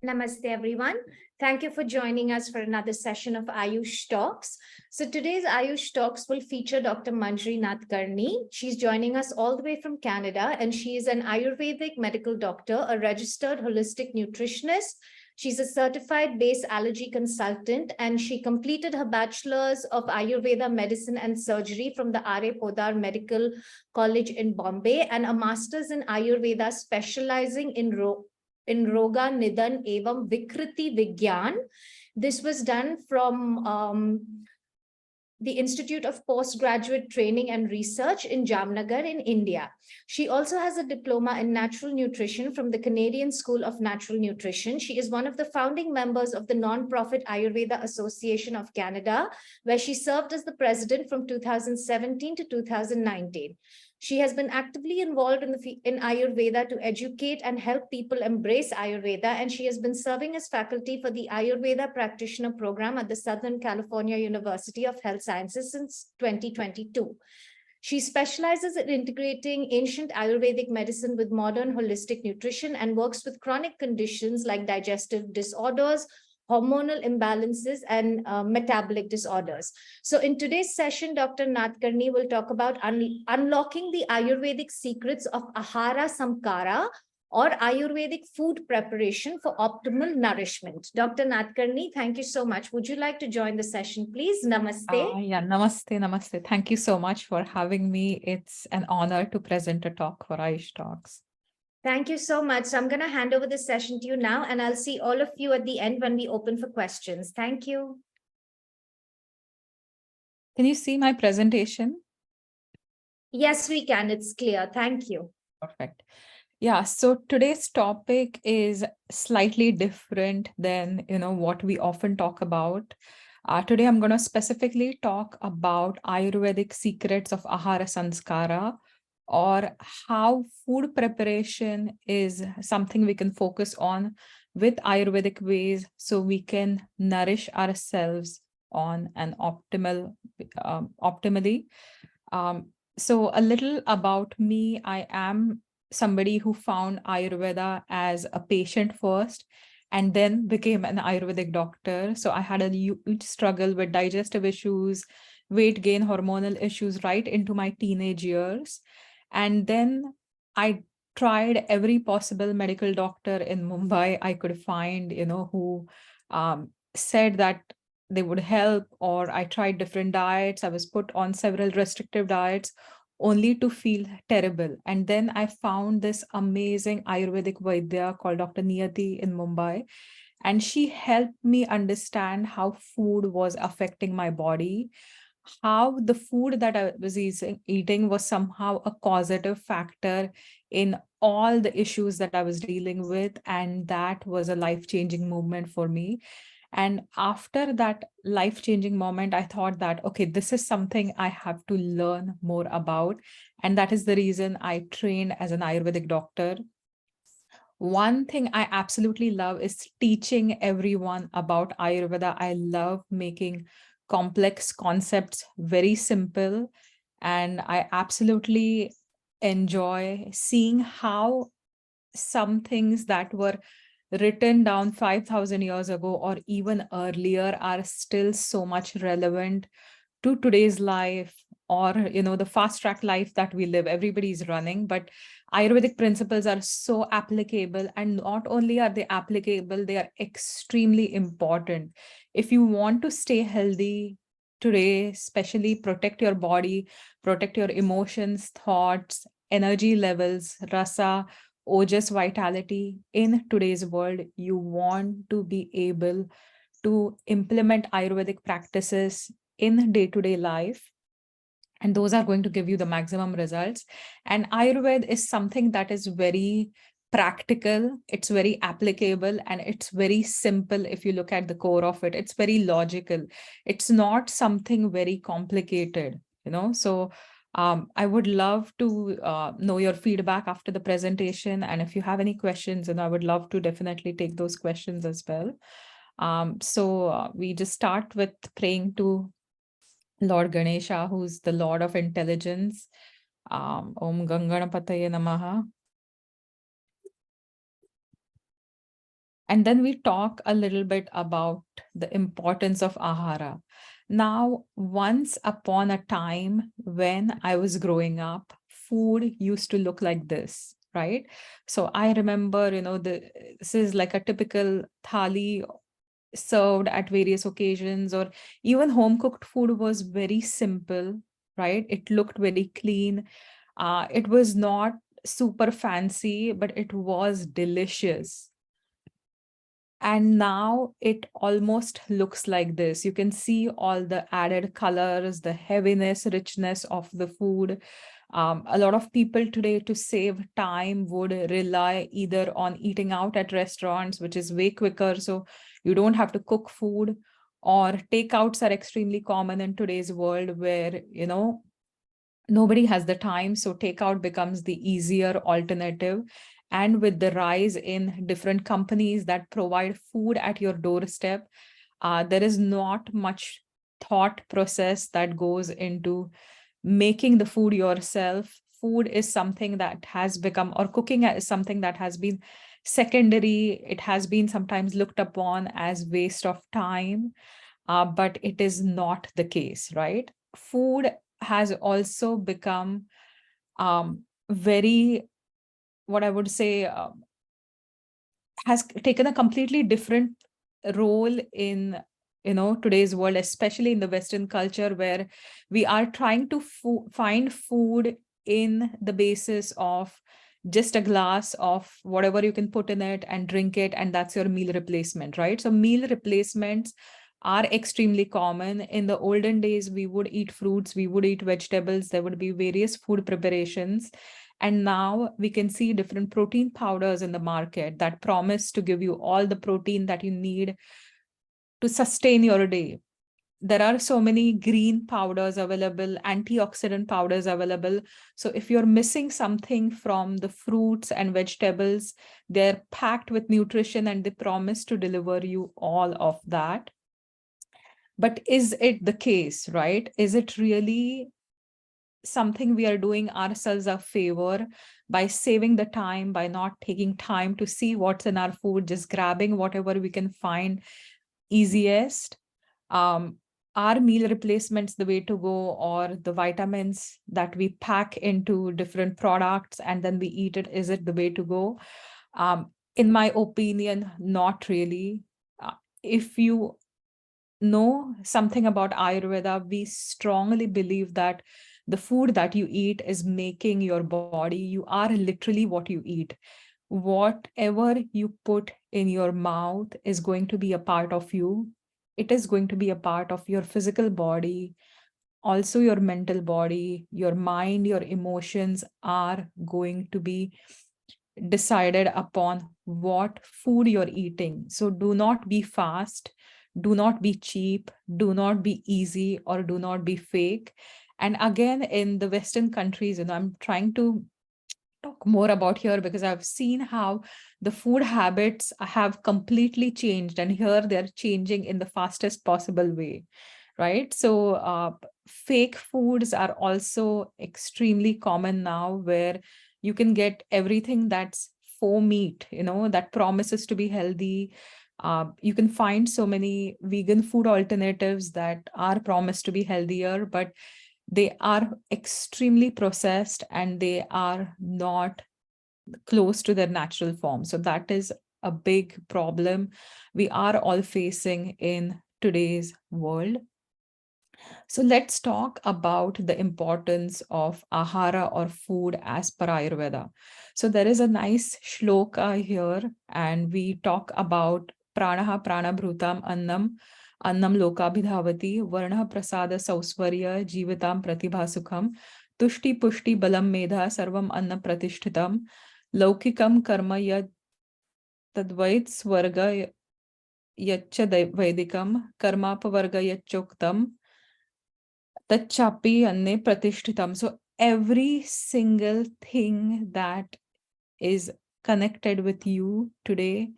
Namaste, everyone. Thank you for joining us for another session of Ayush Talks. So today's Ayush Talks will feature Dr. Manjiri Nadkarni. She's joining us all the way from Canada, and she is an Ayurvedic medical doctor, a registered holistic nutritionist. She's a certified base allergy consultant, and she completed her bachelor's of Ayurveda medicine and surgery from the R.A. Podar Medical College in Bombay and a master's in Ayurveda specializing in Roga Nidan Evam Vikriti Vigyan. This was done from the Institute of Postgraduate Training and Research in Jamnagar in India. She also has a diploma in natural nutrition from the Canadian School of Natural Nutrition. She is one of the founding members of the non-profit Ayurveda Association of Canada, where she served as the president from 2017 to 2019. She has been actively involved in Ayurveda to educate and help people embrace Ayurveda, and she has been serving as faculty for the Ayurveda Practitioner Program at the Southern California University of Health Sciences since 2022. She specializes in integrating ancient Ayurvedic medicine with modern holistic nutrition and works with chronic conditions like digestive disorders, hormonal imbalances, and metabolic disorders. So in today's session, Dr. Nadkarni will talk about unlocking the Ayurvedic secrets of Ahara Samkara, or Ayurvedic food preparation for optimal nourishment. Dr. Nadkarni, thank you so much. Would you like to join the session, please? Namaste. Namaste. Thank you so much for having me. It's an honor to present a talk for Ayush Talks. Thank you so much. So I'm going to hand over the session to you now, and I'll see all of you at the end when we open for questions. Thank you. Can you see my presentation? Yes, we can. It's clear. Thank you. Perfect. Yeah, so today's topic is slightly different than, what we often talk about. Today, I'm going to specifically talk about Ayurvedic secrets of Ahara Sanskara, or how food preparation is something we can focus on with Ayurvedic ways so we can nourish ourselves on an optimally. So a little about me. I am somebody who found Ayurveda as a patient first and then became an Ayurvedic doctor. So I had a huge struggle with digestive issues, weight gain, hormonal issues right into my teenage years. And then I tried every possible medical doctor in Mumbai I could find, who said that they would help, or I tried different diets. I was put on several restrictive diets only to feel terrible. And then I found this amazing Ayurvedic Vaidya called Dr. Niyati in Mumbai. And she helped me understand how food was affecting my body, how the food that I was eating was somehow a causative factor in all the issues that I was dealing with. And that was a life-changing moment for me. And after that life-changing moment, I thought that, okay, this is something I have to learn more about. And that is the reason I trained as an Ayurvedic doctor. One thing I absolutely love is teaching everyone about Ayurveda. I love making complex concepts very simple. And I absolutely enjoy seeing how some things that were written down 5,000 years ago or even earlier are still so much relevant to today's life, or the fast track life that we live. Everybody's running, but Ayurvedic principles are so applicable, and not only are they applicable, they are extremely important. If you want to stay healthy today, especially protect your body, protect your emotions, thoughts, energy levels, rasa, ojas, vitality in today's world, you want to be able to implement Ayurvedic practices in day-to-day life. And those are going to give you the maximum results. And Ayurveda is something that is very practical, it's very applicable, and it's very simple. If you look at the core of it, it's very logical. It's not something very complicated, So I would love to know your feedback after the presentation. And if you have any questions, I would love to definitely take those questions as well. So we just start with praying to Lord Ganesha, who's the Lord of Intelligence. Om Ganganapataye Namaha. And then we talk a little bit about the importance of Ahara. Now, once upon a time when I was growing up, food used to look like this, right? So I remember, this is like a typical thali served at various occasions, or even home cooked food was very simple, right? It looked very clean. It was not super fancy, but it was delicious. And now it almost looks like this. You can see all the added colors, the heaviness, richness of the food. A lot of people today, to save time, would rely either on eating out at restaurants, which is way quicker, so you don't have to cook food, or takeouts are extremely common in today's world where, nobody has the time. So takeout becomes the easier alternative. And with the rise in different companies that provide food at your doorstep, there is not much thought process that goes into making the food yourself. Food is something that has become, or cooking is something that has been secondary. It has been sometimes looked upon as waste of time, but it is not the case, right? Food has also become very, what I would say, has taken a completely different role in today's world, especially in the Western culture, where we are trying to find food in the basis of just a glass of whatever you can put in it and drink it, and that's your meal replacement, right? So meal replacements are extremely common. In the olden days, we would eat fruits, we would eat vegetables, there would be various food preparations. And now we can see different protein powders in the market that promise to give you all the protein that you need to sustain your day. There are so many green powders available, antioxidant powders available. So if you're missing something from the fruits and vegetables, they're packed with nutrition and they promise to deliver you all of that. But is it the case, right? Is it really something we are doing ourselves a favor by saving the time, by not taking time to see what's in our food, just grabbing whatever we can find easiest? Um, are meal replacements the way to go, or the vitamins that we pack into different products and then we eat it, is it the way to go? In my opinion, not really. If you know something about Ayurveda, we strongly believe that the food that you eat is making your body. You are literally what you eat. Whatever you put in your mouth is going to be a part of you. It is going to be a part of your physical body, also your mental body, your mind, your emotions are going to be decided upon what food you're eating. So do not be fast, do not be cheap, do not be easy, or do not be fake. And again, in the Western countries, I'm trying to talk more about here because I've seen how the food habits have completely changed, and here they're changing in the fastest possible way, right? So fake foods are also extremely common now, where you can get everything that's faux meat, that promises to be healthy. You can find so many vegan food alternatives that are promised to be healthier, but they are extremely processed and they are not close to their natural form. So that is a big problem we are all facing in today's world. So let's talk about the importance of ahara, or food, as per Ayurveda. So there is a nice shloka here, and we talk about pranaha pranabhrutam annam, annam lokabhidhavati, varna prasada sausvarya, jivitam pratibhasukham, tushti pushti balam medha, sarvam anna pratishtitam, laukikam karma yad tadvait swarga yaccha vaidikam, karmapavarga yachoktam, Tachapi Anne Pratishtitam. So every single thing that is connected with you today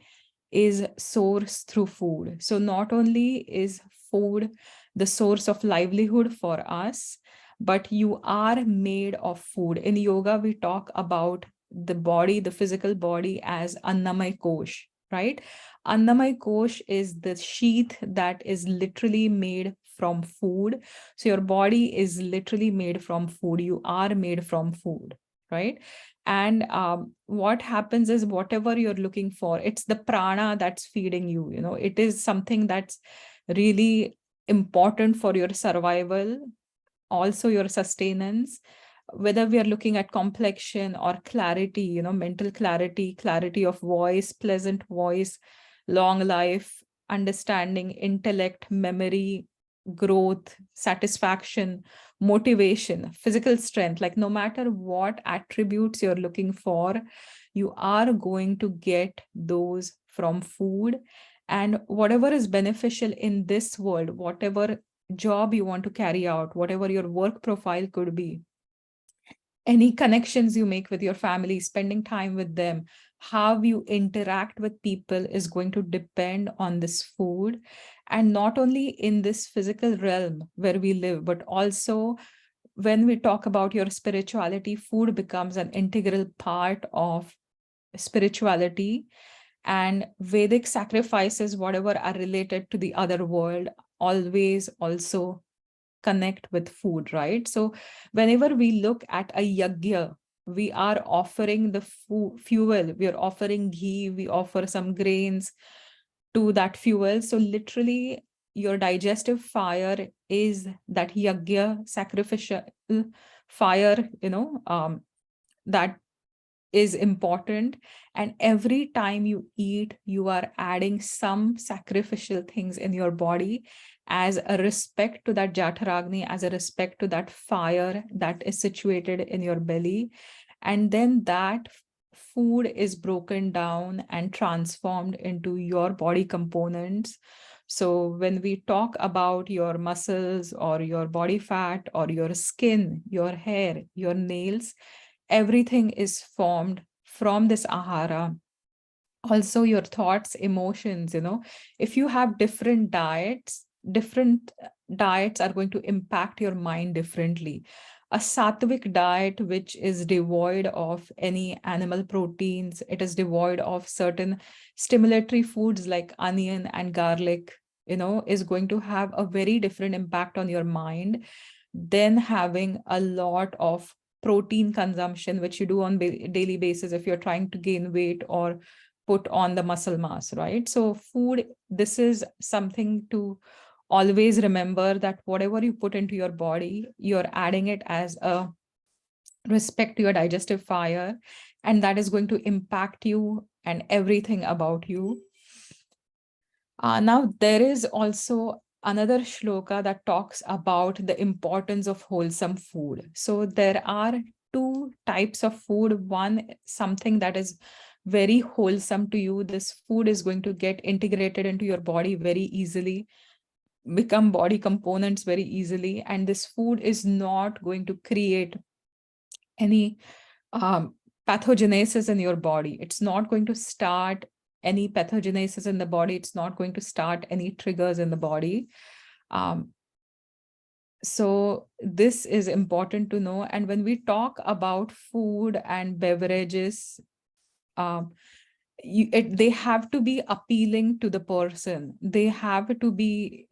is sourced through food. So not only is food the source of livelihood for us, but you are made of food. In yoga, we talk about the body, the physical body, as Annamay Kosh, right? Annamay kosh is the sheath that is literally made from food. So your body is literally made from food. You are made from food, right? And what happens is whatever you're looking for, it's the prana that's feeding you. It is something that's really important for your survival, also your sustenance, whether we are looking at complexion or clarity, mental clarity, clarity of voice, pleasant voice, long life, understanding, intellect, memory, growth, satisfaction, motivation, physical strength. Like no matter what attributes you're looking for, you are going to get those from food. And whatever is beneficial in this world, whatever job you want to carry out, whatever your work profile could be, any connections you make with your family, spending time with them, how you interact with people is going to depend on this food. And not only in this physical realm where we live, but also when we talk about your spirituality, food becomes an integral part of spirituality. And Vedic sacrifices, whatever are related to the other world, always also connect with food, right? So whenever we look at a yagya, we are offering the fuel, we are offering ghee, we offer some grains to that fuel. So literally your digestive fire is that yagya sacrificial fire, that is important. And every time you eat, you are adding some sacrificial things in your body as a respect to that Jatharagni, as a respect to that fire that is situated in your belly. And then that food is broken down and transformed into your body components. So when we talk about your muscles or your body fat or your skin, your hair, your nails, everything is formed from this ahara. Also your thoughts, emotions, if you have different diets are going to impact your mind differently. A sattvic diet, which is devoid of any animal proteins, it is devoid of certain stimulatory foods like onion and garlic, is going to have a very different impact on your mind than having a lot of protein consumption, which you do on daily basis if you're trying to gain weight or put on the muscle mass, right? So food, this is something to always remember, that whatever you put into your body, you're adding it as a respect to your digestive fire, and that is going to impact you and everything about you. Now, there is also another shloka that talks about the importance of wholesome food. So there are two types of food. One, something that is very wholesome to you. This food is going to get integrated into your body very easily, become body components very easily. And this food is not going to create any pathogenesis in your body. It's not going to start any pathogenesis in the body. It's not going to start any triggers in the body. So this is important to know. And when we talk about food and beverages, they have to be appealing to the person. They have to be,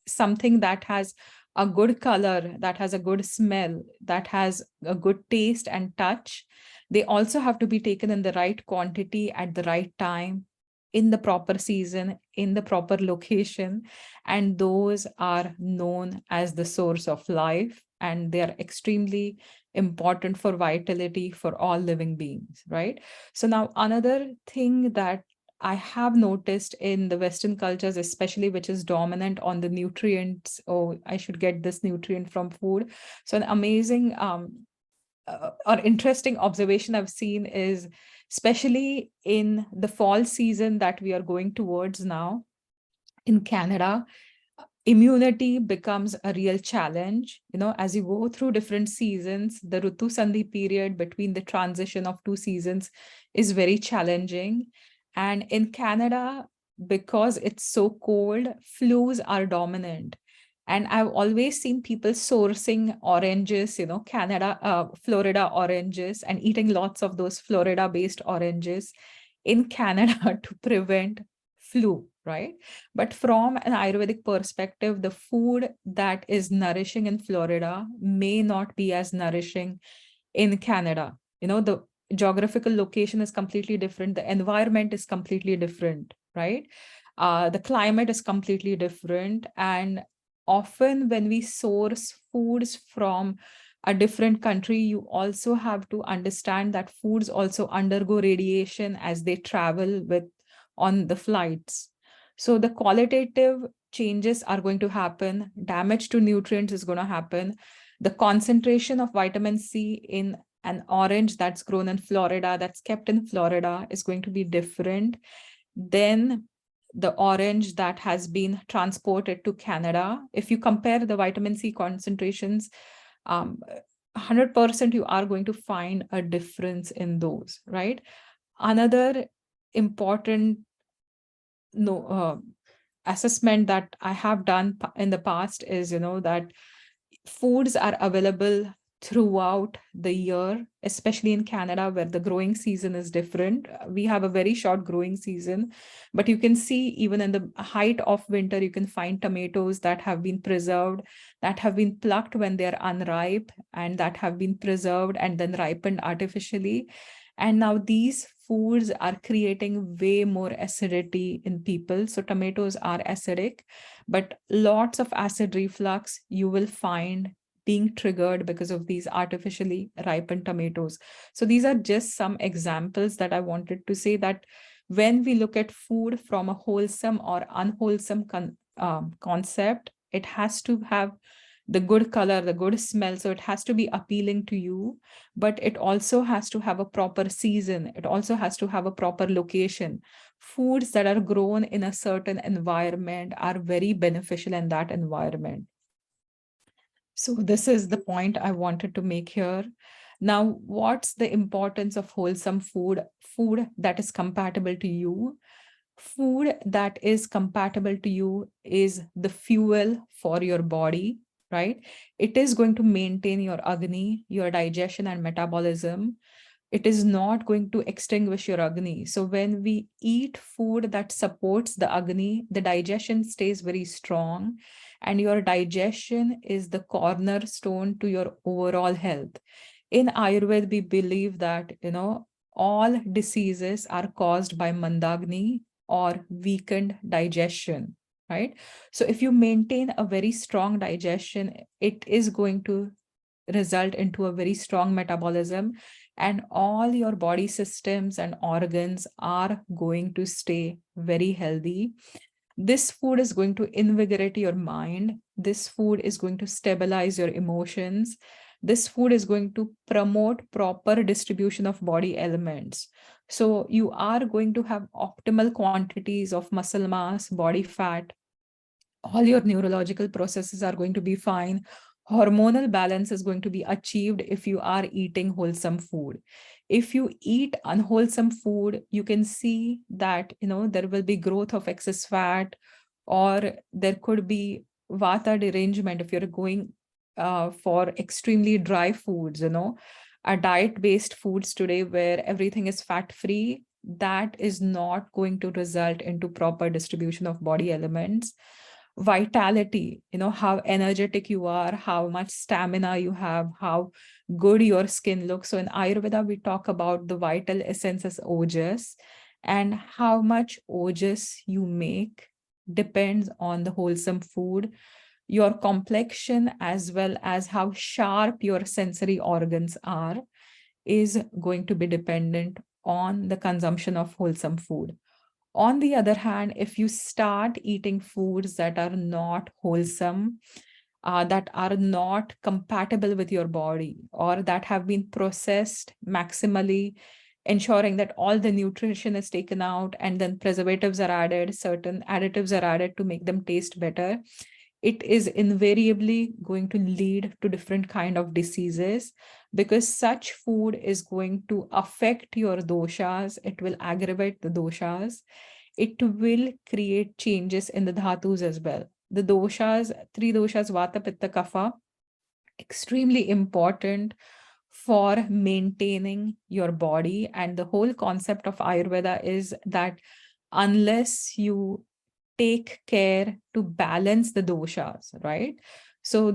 something that has a good color, that has a good smell, that has a good taste and touch. They also have to be taken in the right quantity at the right time, in the proper season, in the proper location. And those are known as the source of life. And they are extremely important for vitality for all living beings, right? So now another thing that I have noticed in the Western cultures, especially which is dominant on the nutrients, oh, I should get this nutrient from food. So an amazing or interesting observation I've seen is, especially in the fall season that we are going towards now in Canada, immunity becomes a real challenge. As you go through different seasons, the Rutu Sandhi period between the transition of two seasons is very challenging. And in Canada, because it's so cold, flus are dominant. And I've always seen people sourcing oranges, Florida oranges, and eating lots of those Florida-based oranges in Canada to prevent flu, right? But from an Ayurvedic perspective, the food that is nourishing in Florida may not be as nourishing in Canada. The geographical location is completely different. The environment is completely different, right? The climate is completely different. And often when we source foods from a different country, you also have to understand that foods also undergo radiation as they travel with on the flights. So the qualitative changes are going to happen, damage to nutrients is going to happen. The concentration of vitamin C in an orange that's grown in Florida, that's kept in Florida, is going to be different than the orange that has been transported to Canada. If you compare the vitamin C concentrations, 100% you are going to find a difference in those, right? Another important assessment that I have done in the past is, that foods are available throughout the year, especially in Canada, where the growing season is different. We have a very short growing season, but you can see even in the height of winter, you can find tomatoes that have been preserved, that have been plucked when they're unripe, and that have been preserved and then ripened artificially. And now these foods are creating way more acidity in people. So tomatoes are acidic, but lots of acid reflux you will find being triggered because of these artificially ripened tomatoes. So these are just some examples that I wanted to say, that when we look at food from a wholesome or unwholesome concept, it has to have the good color, the good smell. So it has to be appealing to you, but it also has to have a proper season. It also has to have a proper location. Foods that are grown in a certain environment are very beneficial in that environment. So this is the point I wanted to make here. Now, what's the importance of wholesome food? Food that is compatible to you. Food that is compatible to you is the fuel for your body, right? It is going to maintain your Agni, your digestion and metabolism. It is not going to extinguish your Agni. So when we eat food that supports the Agni, the digestion stays very strong, and your digestion is the cornerstone to your overall health. In Ayurveda, we believe that, all diseases are caused by Mandagni or weakened digestion, right? So if you maintain a very strong digestion, it is going to result into a very strong metabolism, and all your body systems and organs are going to stay very healthy. This food is going to invigorate your mind. This food is going to stabilize your emotions. This food is going to promote proper distribution of body elements. So you are going to have optimal quantities of muscle mass, body fat. All your neurological processes are going to be fine. Hormonal balance is going to be achieved if you are eating wholesome food. If you eat unwholesome food, you can see that, there will be growth of excess fat, or there could be vata derangement if you're going for extremely dry foods, a diet-based foods today where everything is fat-free, that is not going to result into proper distribution of body elements. Vitality, how energetic you are, how much stamina you have, how good your skin looks. So in Ayurveda, we talk about the vital essence as ojas, and how much ojas you make depends on the wholesome food. Your complexion, as well as how sharp your sensory organs are, is going to be dependent on the consumption of wholesome food. On the other hand, if you start eating foods that are not wholesome, that are not compatible with your body, or that have been processed maximally, ensuring that all the nutrition is taken out and then preservatives are added, certain additives are added to make them taste better, it is invariably going to lead to different kind of diseases, because such food is going to affect your doshas. It will aggravate the doshas. It will create changes in the dhatus as well. The doshas, three doshas, vata, pitta, kapha, extremely important for maintaining your body. And the whole concept of Ayurveda is that unless you take care to balance the doshas, right? So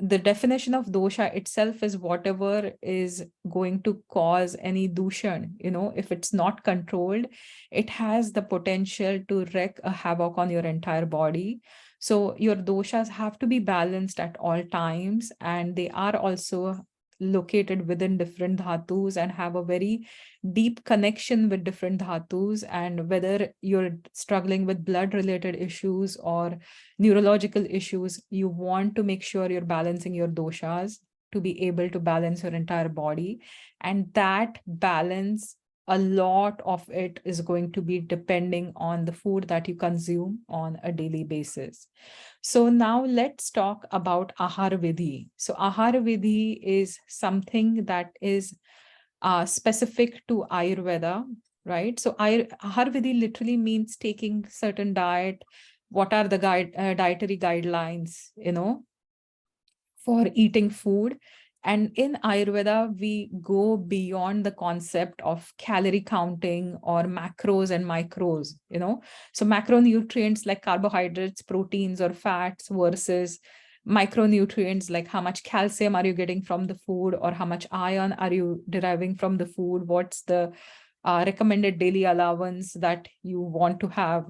the definition of dosha itself is whatever is going to cause any dushan, if it's not controlled, it has the potential to wreak a havoc on your entire body. So your doshas have to be balanced at all times, and they are also located within different dhatus and have a very deep connection with different dhatus. And whether you're struggling with blood related issues or neurological issues, you want to make sure you're balancing your doshas to be able to balance your entire body. And that balance, a lot of it is going to be depending on the food that you consume on a daily basis. So now let's talk about Ahara Vidhi. So Ahara Vidhi is something that is specific to Ayurveda, right? So Ahara Vidhi literally means taking certain diet. What are the dietary guidelines, for eating food? And in Ayurveda, we go beyond the concept of calorie counting or macros and micros, So macronutrients like carbohydrates, proteins, or fats versus micronutrients like how much calcium are you getting from the food, or how much iron are you deriving from the food, what's the recommended daily allowance that you want to have,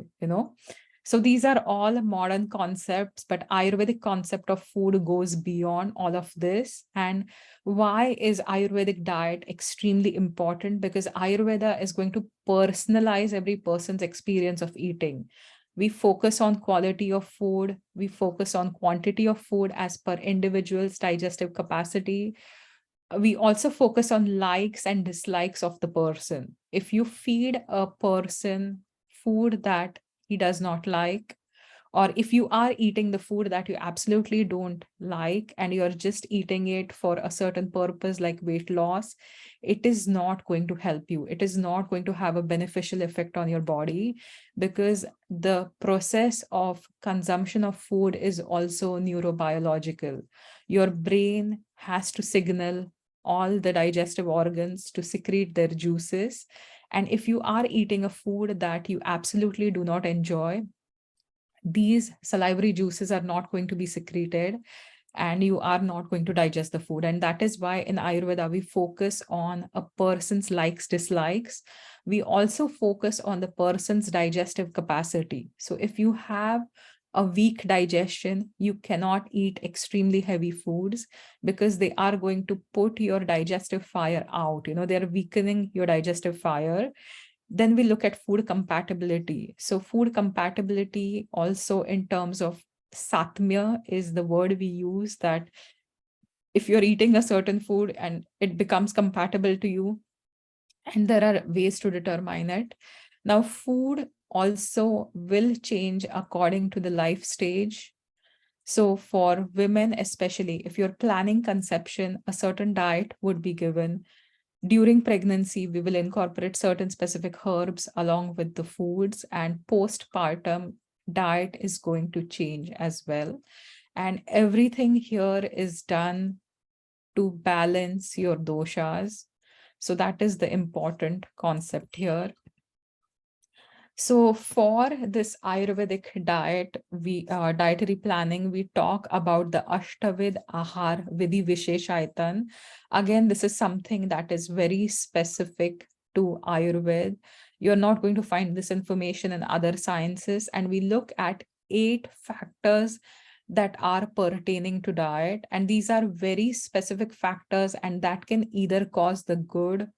So these are all modern concepts, but Ayurvedic concept of food goes beyond all of this. And why is Ayurvedic diet extremely important? Because Ayurveda is going to personalize every person's experience of eating. We focus on quality of food. We focus on quantity of food as per individual's digestive capacity. We also focus on likes and dislikes of the person. If you feed a person food that he does not like, or if you are eating the food that you absolutely don't like and you're just eating it for a certain purpose like weight loss, it is not going to help you. It is not going to have a beneficial effect on your body, because the process of consumption of food is also neurobiological. Your brain has to signal all the digestive organs to secrete their juices. And if you are eating a food that you absolutely do not enjoy, these salivary juices are not going to be secreted and you are not going to digest the food. And that is why in Ayurveda, we focus on a person's likes, dislikes. We also focus on the person's digestive capacity. So if you have a weak digestion, you cannot eat extremely heavy foods because they are going to put your digestive fire out. They're weakening your digestive fire. Then we look at food compatibility. So food compatibility also in terms of satmya is the word we use, that if you're eating a certain food and it becomes compatible to you, and there are ways to determine it. Now, food also will change according to the life stage. So for women, especially if you're planning conception, a certain diet would be given. During pregnancy, we will incorporate certain specific herbs along with the foods, and postpartum diet is going to change as well. And everything here is done to balance your doshas. So that is the important concept here. So for this Ayurvedic diet, dietary planning, we talk about the Ashtavid Ahar Vidhi Visheshaitan. Again, this is something that is very specific to Ayurveda. You're not going to find this information in other sciences. And we look at 8 factors that are pertaining to diet. And these are very specific factors, and that can either cause the good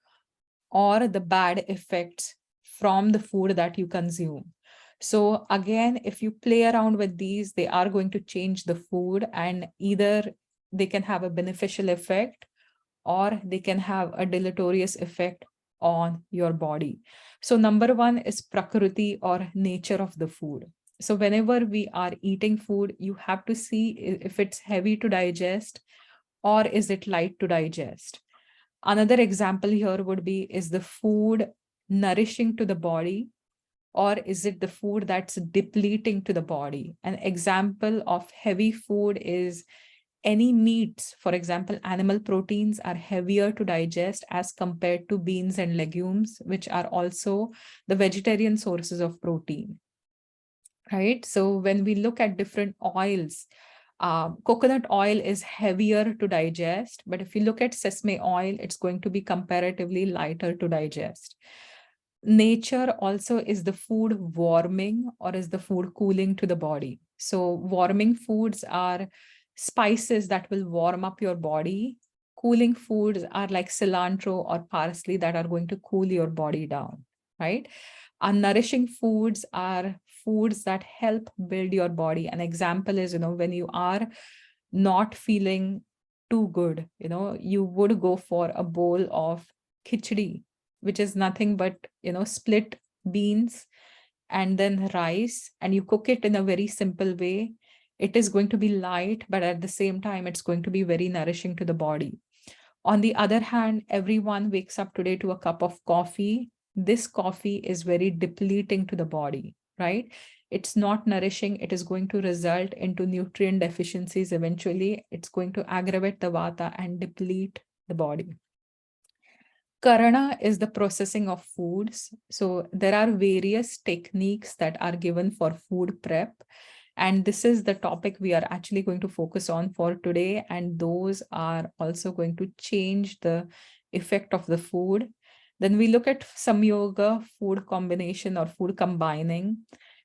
or the bad effects from the food that you consume. So again, if you play around with these, they are going to change the food, and either they can have a beneficial effect or they can have a deleterious effect on your body. So number 1 is prakriti, or nature of the food. So whenever we are eating food, you have to see if it's heavy to digest or is it light to digest. Another example here would be, is the food nourishing to the body, or is it the food that's depleting to the body? An example of heavy food is any meats, for example, animal proteins are heavier to digest as compared to beans and legumes, which are also the vegetarian sources of protein, right? So when we look at different oils, coconut oil is heavier to digest, but if you look at sesame oil, it's going to be comparatively lighter to digest. Nature also is the food warming or is the food cooling to the body. So warming foods are spices that will warm up your body. Cooling foods are like cilantro or parsley that are going to cool your body down, right? Nourishing foods are foods that help build your body. An example is, when you are not feeling too good, you would go for a bowl of khichdi, which is nothing but, split beans and then rice, and you cook it in a very simple way. It is going to be light, but at the same time, it's going to be very nourishing to the body. On the other hand, everyone wakes up today to a cup of coffee. This coffee is very depleting to the body, right? It's not nourishing. It is going to result into nutrient deficiencies eventually. It's going to aggravate the vata and deplete the body. Karana is the processing of foods. So there are various techniques that are given for food prep. And this is the topic we are actually going to focus on for today. And those are also going to change the effect of the food. Then we look at Samyoga, food combination or food combining.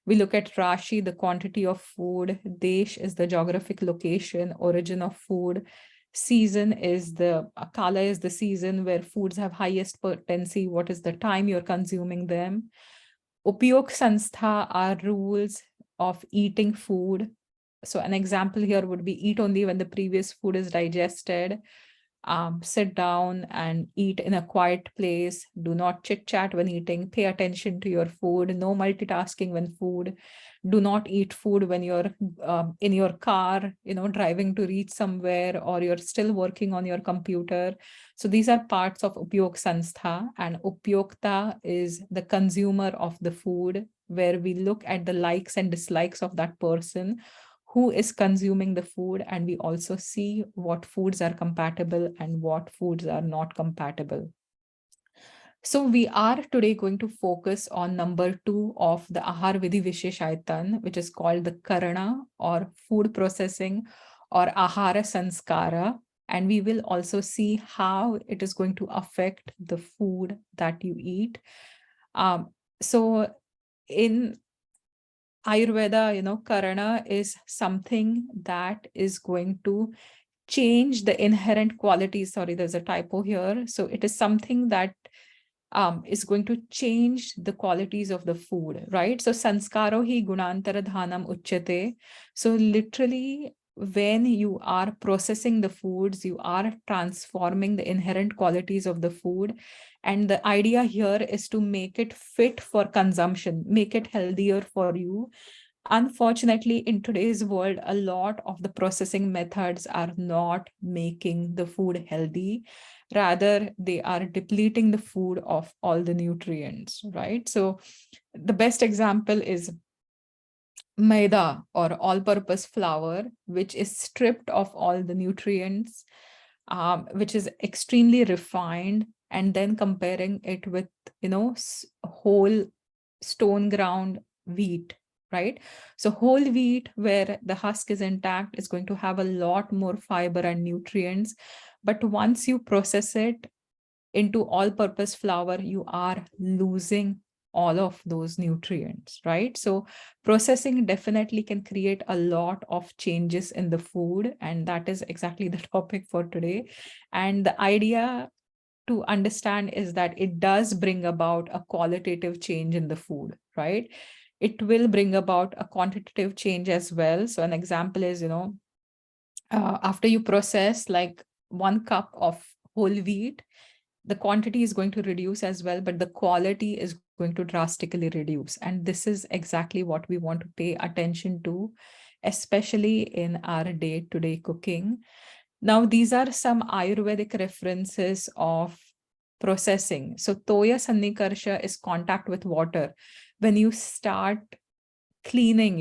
We look at Rashi, the quantity of food. Desh is the geographic location, origin of food. Season is the Kala is the season where foods have highest potency. What is the time you're consuming them? Upyog Sanstha are rules of eating food. So an example here would be eat only when the previous food is digested. Sit down and eat in a quiet place. Do not chit chat when eating. Pay attention to your food. No multitasking when food. Do not eat food when you're in your car, driving to reach somewhere, or you're still working on your computer. So these are parts of Upyog Sanstha, and Upyogta is the consumer of the food, where we look at the likes and dislikes of that person who is consuming the food, and we also see what foods are compatible and what foods are not compatible. So we are today going to focus on number 2 of the Ahar Vidhi Visheshaitan, which is called the Karana or food processing or Ahara Sanskara. And we will also see how it is going to affect the food that you eat. So in Ayurveda, Karana is something that is going to change the inherent qualities. Sorry, there's a typo here. So it is something that is going to change the qualities of the food, right? So sanskaro hi gunantara dhanam uchyate. So literally, when you are processing the foods, you are transforming the inherent qualities of the food. And the idea here is to make it fit for consumption, make it healthier for you. Unfortunately, in today's world, a lot of the processing methods are not making the food healthy. Rather, they are depleting the food of all the nutrients, right? So the best example is maida or all-purpose flour, which is stripped of all the nutrients, which is extremely refined, and then comparing it with, whole stone ground wheat, right? So whole wheat, where the husk is intact, is going to have a lot more fiber and nutrients. But once you process it into all-purpose flour, you are losing all of those nutrients, right? So processing definitely can create a lot of changes in the food, and that is exactly the topic for today. And the idea to understand is that it does bring about a qualitative change in the food, right? It will bring about a quantitative change as well. So an example is, after you process like 1 cup of whole wheat, the quantity is going to reduce as well, but the quality is going to drastically reduce. And this is exactly what we want to pay attention to, especially in our day-to-day cooking. Now, these are some Ayurvedic references of processing. So Toya Sannikarsha is contact with water. When you start cleaning,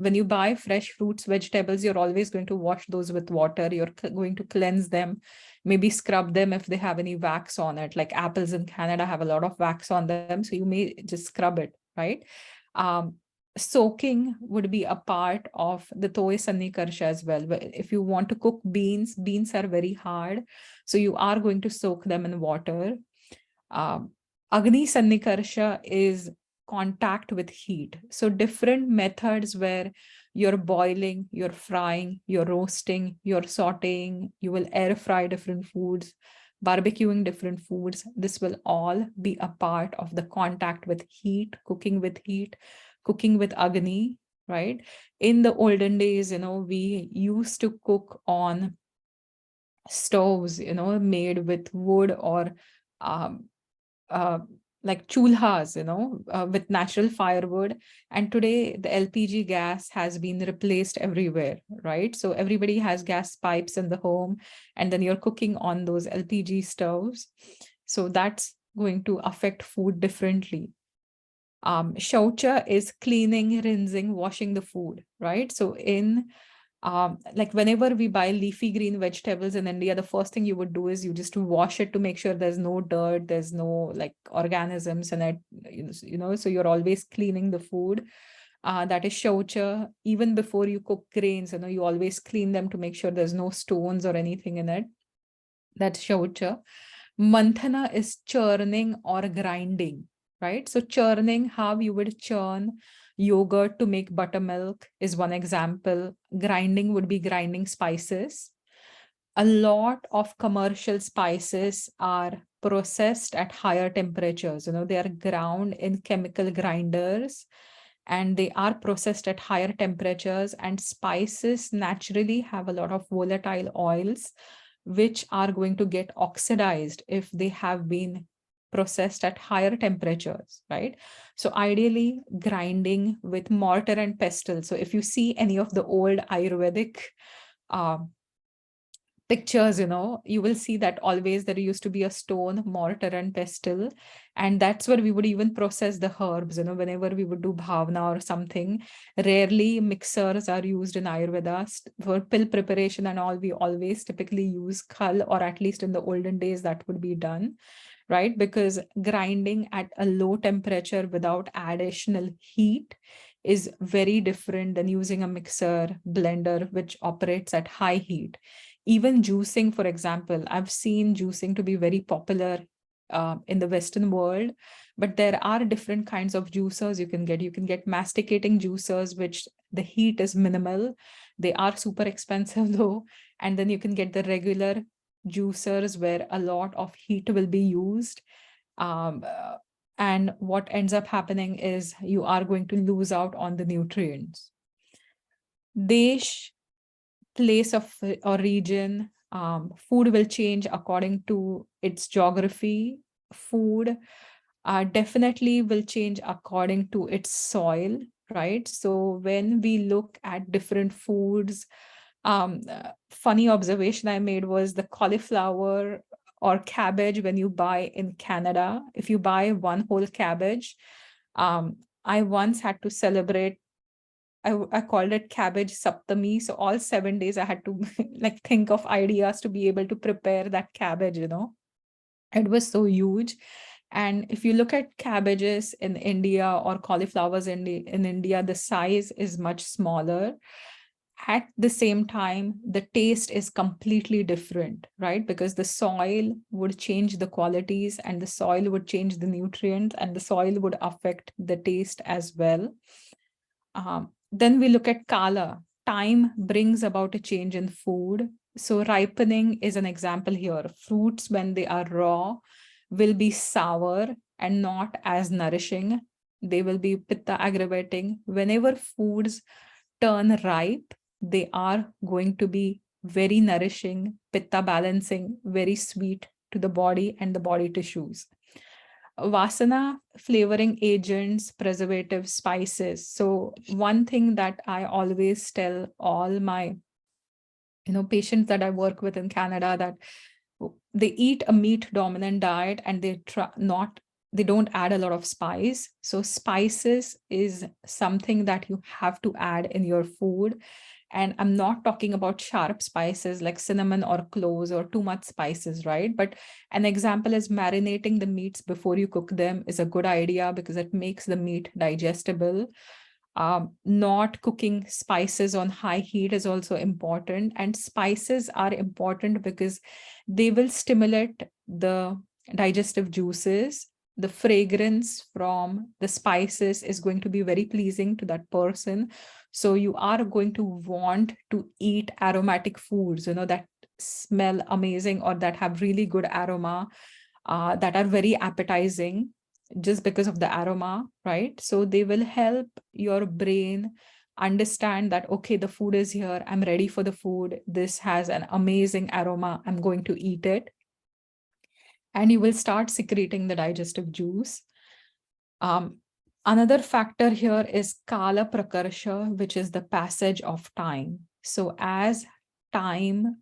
when you buy fresh fruits, vegetables, you're always going to wash those with water. You're going to cleanse them, maybe scrub them if they have any wax on it. Like apples in Canada have a lot of wax on them, so you may just scrub it, right? Um, Soaking would be a part of the toy sanni karsha as well. If you want to cook beans are very hard, so you are going to soak them in water. Agni Sannikarsha is contact with heat. So different methods where you're boiling, you're frying, you're roasting, you're sauteing, you will air fry different foods, barbecuing different foods. This will all be a part of the contact with heat, cooking with Agni, right? In the olden days, we used to cook on stoves, made with wood or um, uh, like chulhas, with natural firewood. And today the LPG gas has been replaced everywhere, right? So everybody has gas pipes in the home, and then you're cooking on those LPG stoves. So that's going to affect food differently. Shaucha is cleaning, rinsing, washing the food, right? So like whenever we buy leafy green vegetables in India, the first thing you would do is you just wash it to make sure there's no dirt, there's no like organisms in it, so you're always cleaning the food. That is shaucha. Even before you cook grains, you always clean them to make sure there's no stones or anything in it. That's shaucha. Manthana is churning or grinding, right? So churning, how you would churn yogurt to make buttermilk is one example. Grinding would be grinding spices. A lot of commercial spices are processed at higher temperatures. They are ground in chemical grinders and they are processed at higher temperatures. And spices naturally have a lot of volatile oils, which are going to get oxidized if they have been processed at higher temperatures, right? So ideally grinding with mortar and pestle. So if you see any of the old Ayurvedic uh, pictures, you will see that always there used to be a stone, mortar and pestle. And that's where we would even process the herbs, whenever we would do bhavna or something. Rarely mixers are used in Ayurveda. For pill preparation and all, we always typically use khal, or at least in the olden days that would be done, right? Because grinding at a low temperature without additional heat is very different than using a mixer blender, which operates at high heat. Even juicing, for example, I've seen juicing to be very popular in the Western world, but there are different kinds of juicers you can get. You can get masticating juicers, which the heat is minimal. They are super expensive though. And then you can get the regular juicers where a lot of heat will be used. Um, uh, and what ends up happening is you are going to lose out on the nutrients. Desh, place of or region, food will change according to its geography. Food definitely will change according to its soil, right? So when we look at different foods, funny observation I made was the cauliflower or cabbage when you buy in Canada, if you buy one whole cabbage, I once had to celebrate. I called it cabbage saptami. So all 7 days I had to like think of ideas to be able to prepare that cabbage, It was so huge. And if you look at cabbages in India or cauliflowers in India, the size is much smaller. At the same time, the taste is completely different, right? Because the soil would change the qualities and the soil would change the nutrients and the soil would affect the taste as well. Then we look at Kala. Time brings about a change in food. So ripening is an example here. Fruits, when they are raw, will be sour and not as nourishing. They will be pitta aggravating. Whenever foods turn ripe, they are going to be very nourishing, pitta balancing, very sweet to the body and the body tissues. Vasana, flavoring agents, preservatives, spices. So one thing that I always tell all my patients that I work with in Canada, that they eat a meat dominant diet and they try not they don't add a lot of spice. So spices is something that you have to add in your food. And I'm not talking about sharp spices like cinnamon or cloves or too much spices, right? But an example is marinating the meats before you cook them is a good idea because it makes the meat digestible. Not cooking spices on high heat is also important. And spices are important because they will stimulate the digestive juices. The fragrance from the spices is going to be very pleasing to that person. So you are going to want to eat aromatic foods, that smell amazing or that have really good aroma, that are very appetizing just because of the aroma, right? So they will help your brain understand that, okay, the food is here. I'm ready for the food. This has an amazing aroma. I'm going to eat it. And you will start secreting the digestive juice. Another factor here is Kala Prakarsha, which is the passage of time. So as time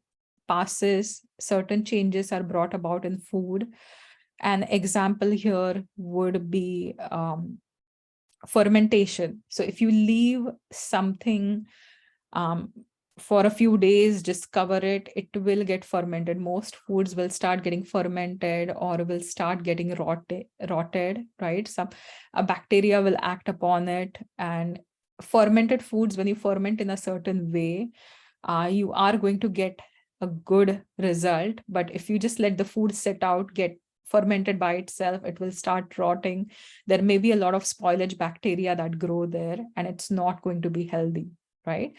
passes, certain changes are brought about in food. An example here would be fermentation. So if you leave something for a few days, just cover it, it will get fermented. Most foods will start getting fermented or will start getting rotted, right? A bacteria will act upon it. And fermented foods, when you ferment in a certain way, you are going to get a good result. But if you just let the food sit out, get fermented by itself, it will start rotting. There may be a lot of spoilage bacteria that grow there, and it's not going to be healthy, right?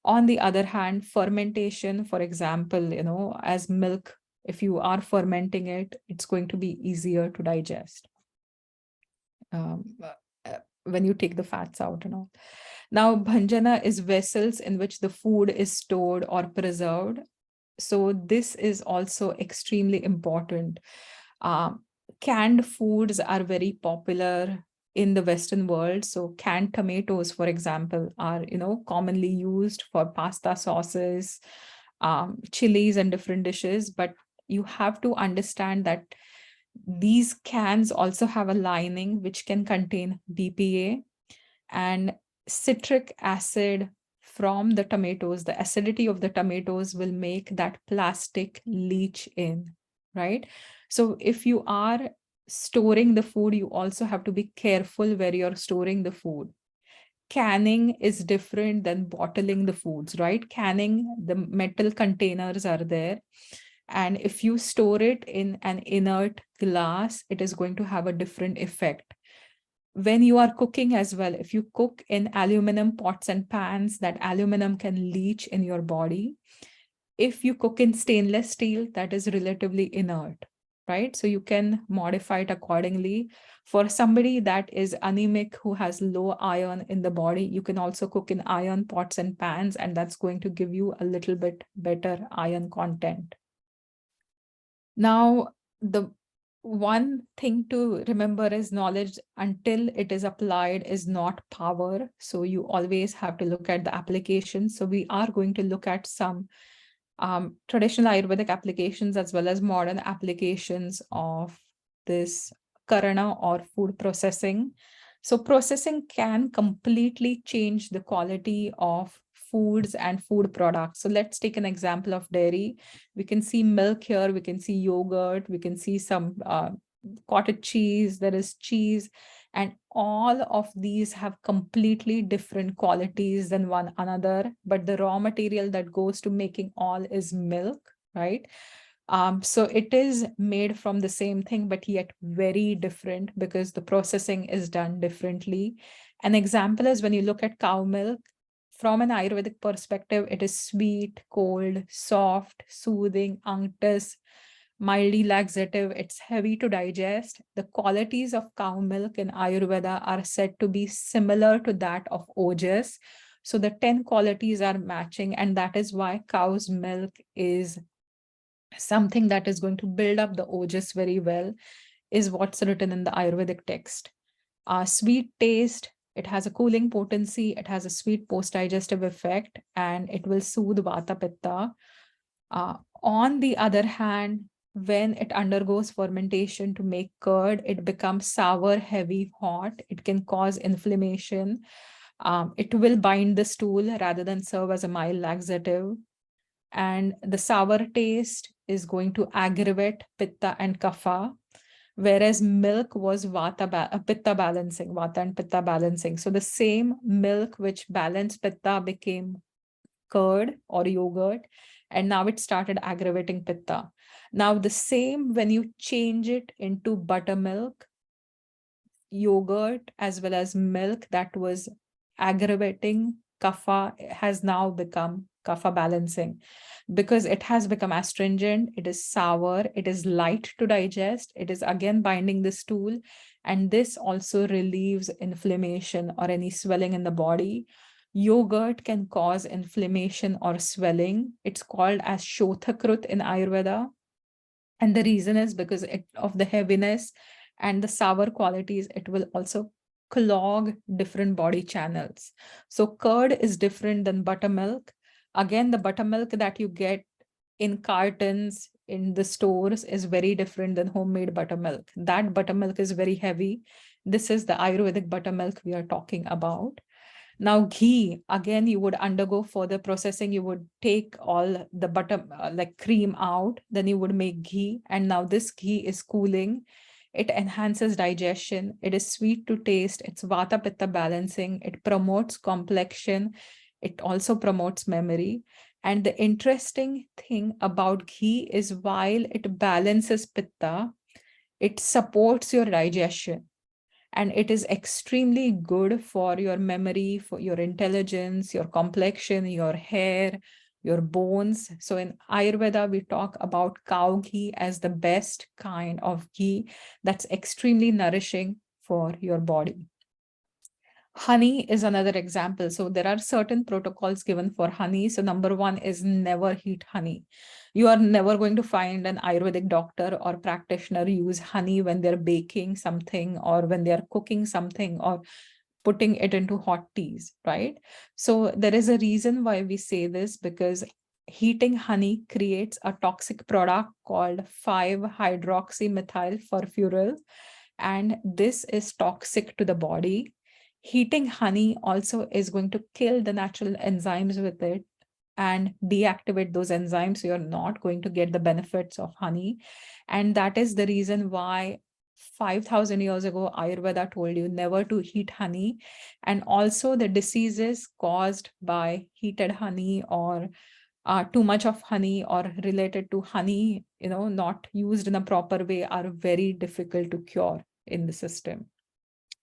On the other hand, fermentation, for example, as milk, if you are fermenting it, it's going to be easier to digest when you take the fats out and all. Now, bhanjana is vessels in which the food is stored or preserved. So this is also extremely important. Canned foods are very popular in the Western world. So canned tomatoes, for example, are commonly used for pasta sauces, chilies, and different dishes. But you have to understand that these cans also have a lining which can contain BPA and citric acid from the tomatoes. The acidity of the tomatoes will make that plastic leach in, right? So if you are storing the food, you also have to be careful where you're storing the food. Canning is different than bottling the foods, right? Canning, the metal containers are there. And if you store it in an inert glass, it is going to have a different effect. When you are cooking as well, if you cook in aluminum pots and pans, that aluminum can leach in your body. If you cook in stainless steel, that is relatively inert, right? So you can modify it accordingly. For somebody that is anemic, who has low iron in the body, you can also cook in iron pots and pans, and that's going to give you a little bit better iron content. Now, the one thing to remember is knowledge until it is applied is not power. So you always have to look at the application. So we are going to look at some traditional Ayurvedic applications as well as modern applications of this Karana or food processing. So processing can completely change the quality of foods and food products. So let's take an example of dairy. We can see milk here, we can see yogurt, we can see some cottage cheese, there is cheese, and all of these have completely different qualities than one another, but the raw material that goes to making all is milk, right? So it is made from the same thing, but yet very different because the processing is done differently. An example is when you look at cow milk, from an Ayurvedic perspective, it is sweet, cold, soft, soothing, unctuous, mildly laxative. It's heavy to digest. The qualities of cow milk in Ayurveda are said to be similar to that of ojas. So the 10 qualities are matching, and that is why cow's milk is something that is going to build up the ojas very well, is what's written in the Ayurvedic text. Sweet taste, it has a cooling potency, it has a sweet post-digestive effect, and it will soothe Vata Pitta. On the other hand, when it undergoes fermentation to make curd, it becomes sour, heavy, hot. It can cause inflammation. It will bind the stool rather than serve as a mild laxative. And the sour taste is going to aggravate pitta and kapha, whereas milk was pitta balancing, vata and pitta balancing. So the same milk which balanced pitta became curd or yogurt, and now it started aggravating pitta. Now the same when you change it into buttermilk, yogurt, as well as milk that was aggravating kapha has now become kapha balancing, because it has become astringent, it is sour, it is light to digest, it is again binding the stool, and this also relieves inflammation or any swelling in the body. Yogurt can cause inflammation or swelling. It's called as Shothakrut in Ayurveda. And the reason is because of the heaviness and the sour qualities, it will also clog different body channels. So curd is different than buttermilk. Again, the buttermilk that you get in cartons in the stores is very different than homemade buttermilk. That buttermilk is very heavy. This is the Ayurvedic buttermilk we are talking about. Now, ghee, again, you would undergo further processing. You would take all the butter, like cream out, then you would make ghee. And now this ghee is cooling. It enhances digestion. It is sweet to taste. It's vata pitta balancing. It promotes complexion. It also promotes memory. And the interesting thing about ghee is while it balances pitta, it supports your digestion. And it is extremely good for your memory, for your intelligence, your complexion, your hair, your bones. So in Ayurveda, we talk about cow ghee as the best kind of ghee that's extremely nourishing for your body. Honey is another example. So there are certain protocols given for honey. So number one is never heat honey. You are never going to find an Ayurvedic doctor or practitioner use honey when they're baking something or when they're cooking something or putting it into hot teas, right? So there is a reason why we say this, because heating honey creates a toxic product called 5-hydroxymethyl furfuryl, and this is toxic to the body. Heating honey also is going to kill the natural enzymes with it and deactivate those enzymes. So you're not going to get the benefits of honey. And that is the reason why 5,000 years ago, Ayurveda told you never to heat honey. And also the diseases caused by heated honey or too much of honey or related to honey, not used in a proper way are very difficult to cure in the system.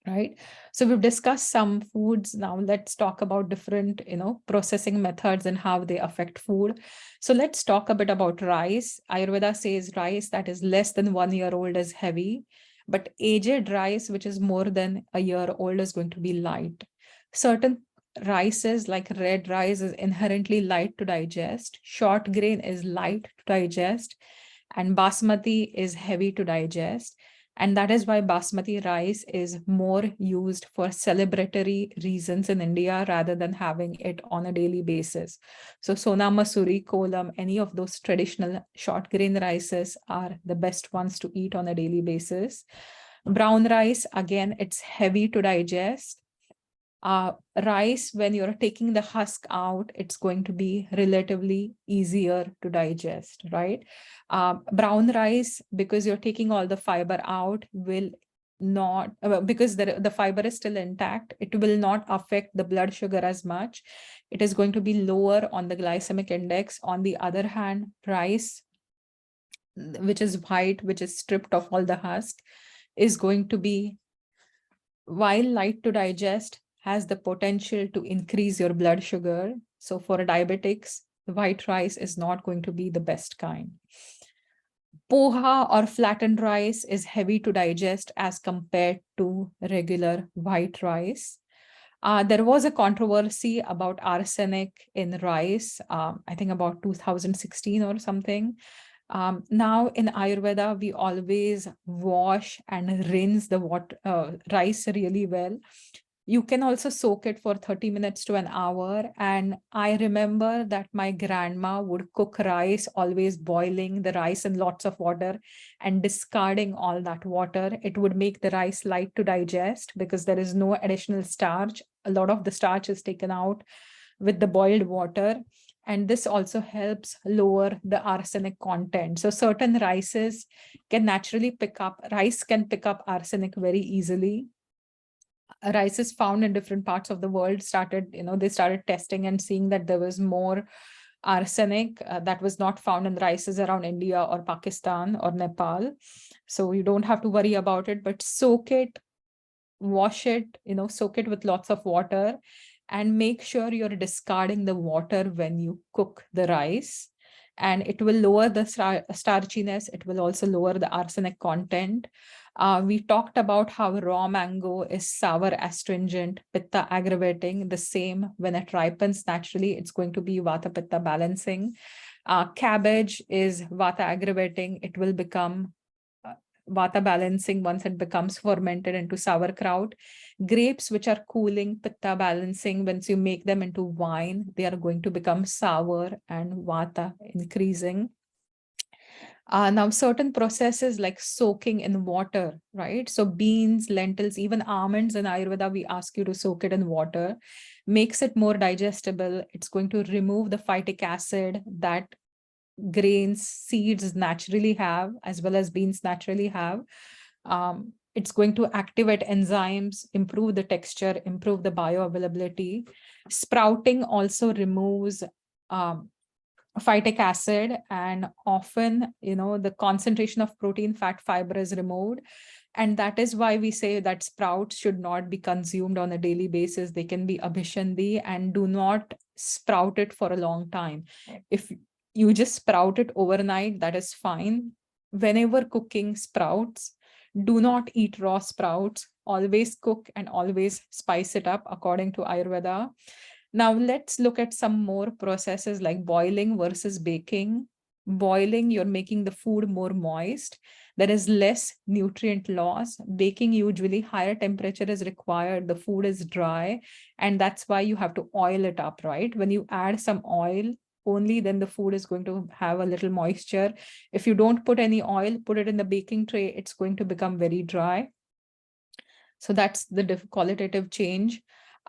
Right. So we've discussed some foods. Now let's talk about different, processing methods and how they affect food. So let's talk a bit about rice. Ayurveda says rice that is less than 1 year old is heavy, but aged rice, which is more than a year old, is going to be light. Certain rices like red rice is inherently light to digest. Short grain is light to digest, and basmati is heavy to digest. And that is why basmati rice is more used for celebratory reasons in India rather than having it on a daily basis. So Sona Masuri, Kolam, any of those traditional short grain rices are the best ones to eat on a daily basis. Brown rice, again, it's heavy to digest. Rice, when you're taking the husk out, it's going to be relatively easier to digest, right? Brown rice, because you're taking all the fiber out, will not, because the fiber is still intact, it will not affect the blood sugar as much. It is going to be lower on the glycemic index. On the other hand, rice, which is white, which is stripped of all the husk, is going to be, while light to digest, has the potential to increase your blood sugar. So for diabetics, white rice is not going to be the best kind. Poha or flattened rice is heavy to digest as compared to regular white rice. There was a controversy about arsenic in rice, I think about 2016 or something. Now in Ayurveda, we always wash and rinse the rice really well. You can also soak it for 30 minutes to an hour. And I remember that my grandma would cook rice, always boiling the rice in lots of water and discarding all that water. It would make the rice light to digest because there is no additional starch. A lot of the starch is taken out with the boiled water. And this also helps lower the arsenic content. So certain rices can naturally rice can pick up arsenic very easily. Rices found in different parts of the world they started testing and seeing that there was more arsenic that was not found in the rices around India or Pakistan or Nepal. So you don't have to worry about it, but soak it, wash it, soak it with lots of water, and make sure you're discarding the water when you cook the rice. And it will lower the starchiness. It will also lower the arsenic content. We talked about how raw mango is sour, astringent, pitta aggravating. The same when it ripens naturally, it's going to be vata pitta balancing. Cabbage is vata aggravating. It will become vata balancing once it becomes fermented into sauerkraut. Grapes, which are cooling, pitta balancing, once you make them into wine, they are going to become sour and vata increasing. Now, certain processes like soaking in water, right? So beans, lentils, even almonds in Ayurveda, we ask you to soak it in water, makes it more digestible. It's going to remove the phytic acid that grains, seeds naturally have, as well as beans naturally have. It's going to activate enzymes, improve the texture, improve the bioavailability. Sprouting also removes phytic acid, and often, the concentration of protein, fat, fiber is removed. And that is why we say that sprouts should not be consumed on a daily basis. They can be abhishandi, and do not sprout it for a long time. If you just sprout it overnight, that is fine. Whenever cooking sprouts, do not eat raw sprouts. Always cook and always spice it up according to Ayurveda. Now let's look at some more processes like boiling versus baking. Boiling, you're making the food more moist. There is less nutrient loss. Baking, usually higher temperature is required. The food is dry, and that's why you have to oil it up, right? When you add some oil, only then the food is going to have a little moisture. If you don't put any oil, put it in the baking tray, it's going to become very dry. So that's the qualitative change.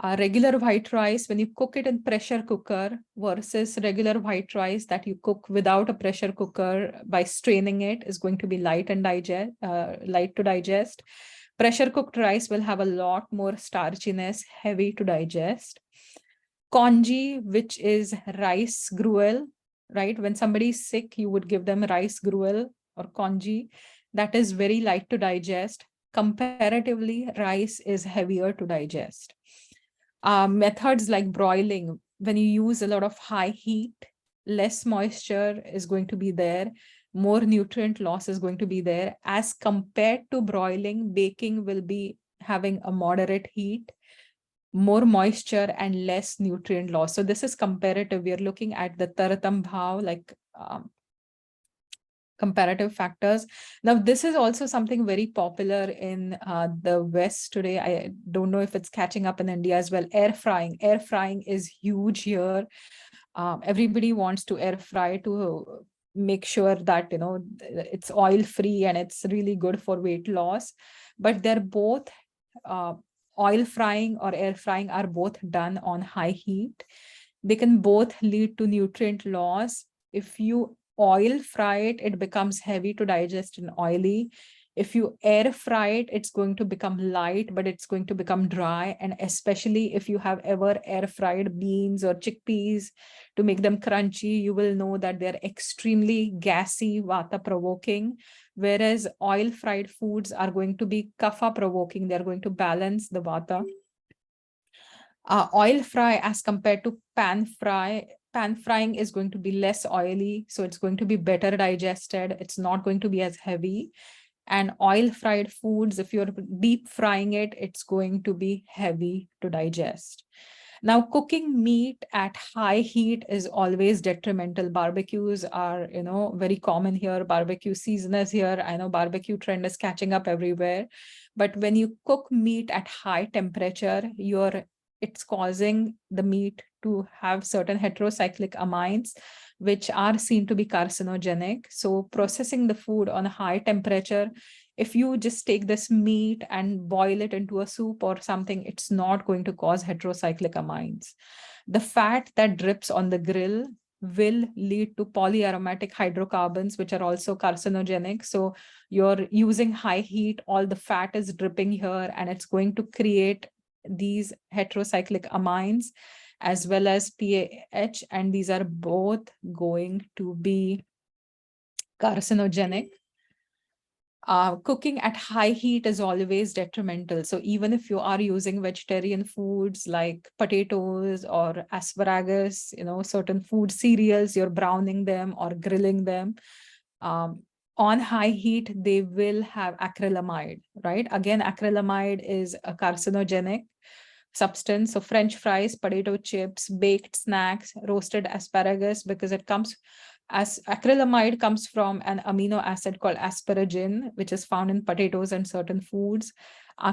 Regular white rice, when you cook it in pressure cooker versus regular white rice that you cook without a pressure cooker by straining it, is going to be light to digest. Pressure cooked rice will have a lot more starchiness, heavy to digest. Congee, which is rice gruel, right? When somebody is sick, you would give them rice gruel or congee. That is very light to digest. Comparatively, rice is heavier to digest. Methods like broiling, when you use a lot of high heat, less moisture is going to be there, more nutrient loss is going to be there. As compared to broiling, baking will be having a moderate heat, more moisture, and less nutrient loss. So this is comparative. We are looking at the Taratam Bhav, like comparative factors. Now, this is also something very popular in the West today. I don't know if it's catching up in India as well. Air frying. Air frying is huge here. Everybody wants to air fry to make sure that, it's oil free and it's really good for weight loss. But they're both, oil frying or air frying are both done on high heat. They can both lead to nutrient loss. If you oil fry it, it becomes heavy to digest and oily. If you air fry it, it's going to become light, but it's going to become dry. And especially if you have ever air fried beans or chickpeas to make them crunchy, you will know that they're extremely gassy, vata provoking. Whereas oil fried foods are going to be kapha provoking. They're going to balance the vata. Oil fry as compared to pan frying is going to be less oily, so it's going to be better digested. It's not going to be as heavy. And oil fried foods, if you're deep frying it, it's going to be heavy to digest. Now, cooking meat at high heat is always detrimental. Barbecues are, very common here. Barbecue season is here. I know barbecue trend is catching up everywhere. But when you cook meat at high temperature, it's causing the meat to have certain heterocyclic amines, which are seen to be carcinogenic. So processing the food on a high temperature, if you just take this meat and boil it into a soup or something, it's not going to cause heterocyclic amines. The fat that drips on the grill will lead to polyaromatic hydrocarbons, which are also carcinogenic. So you're using high heat, all the fat is dripping here, and it's going to create these heterocyclic amines as well as PAH, and these are both going to be carcinogenic. Cooking at high heat is always detrimental. So even if you are using vegetarian foods like potatoes or asparagus, certain food cereals, you're browning them or grilling them, on high heat, they will have acrylamide, right? Again, acrylamide is a carcinogenic substance. So French fries, potato chips, baked snacks, roasted asparagus, because it comes as acrylamide comes from an amino acid called asparagine, which is found in potatoes and certain foods.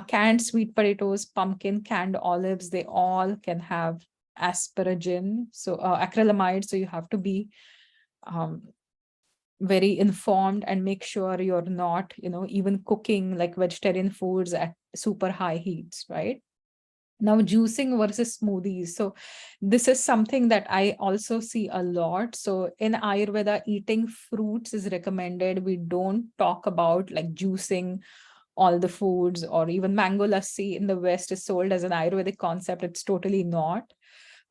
Canned sweet potatoes, pumpkin, canned olives, they all can have asparagine, so acrylamide. So you have to be very informed and make sure you're not, even cooking like vegetarian foods at super high heats, right? Now, juicing versus smoothies. So this is something that I also see a lot. So in Ayurveda, eating fruits is recommended. We don't talk about like juicing all the foods, or even mango lassi in the West is sold as an Ayurvedic concept. It's totally not.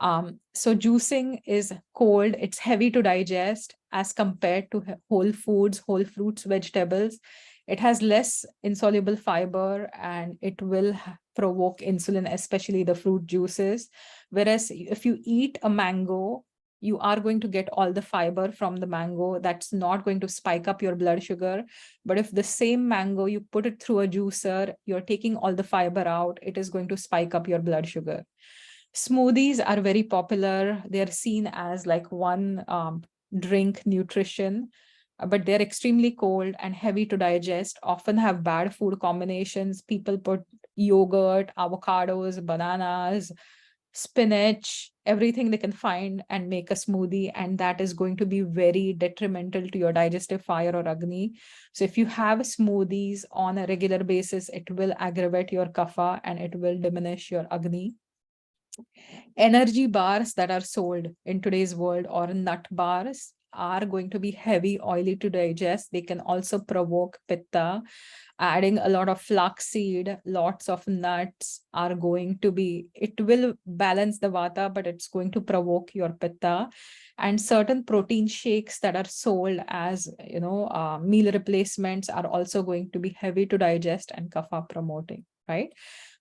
So juicing is cold, it's heavy to digest as compared to whole foods, whole fruits, vegetables. It has less insoluble fiber and it will provoke insulin, especially the fruit juices. Whereas if you eat a mango, you are going to get all the fiber from the mango. That's not going to spike up your blood sugar. But if the same mango, you put it through a juicer, you're taking all the fiber out, it is going to spike up your blood sugar. Smoothies are very popular. They're seen as like one drink nutrition, but they're extremely cold and heavy to digest, often have bad food combinations. People put yogurt, avocados, bananas, spinach, everything they can find and make a smoothie. And that is going to be very detrimental to your digestive fire or Agni. So if you have smoothies on a regular basis, it will aggravate your kapha and it will diminish your Agni. Energy bars that are sold in today's world or nut bars are going to be heavy, oily to digest. They can also provoke pitta. Adding a lot of flaxseed, lots of nuts are going to be, it will balance the vata, but it's going to provoke your pitta. And certain protein shakes that are sold as, meal replacements are also going to be heavy to digest and kapha promoting, right?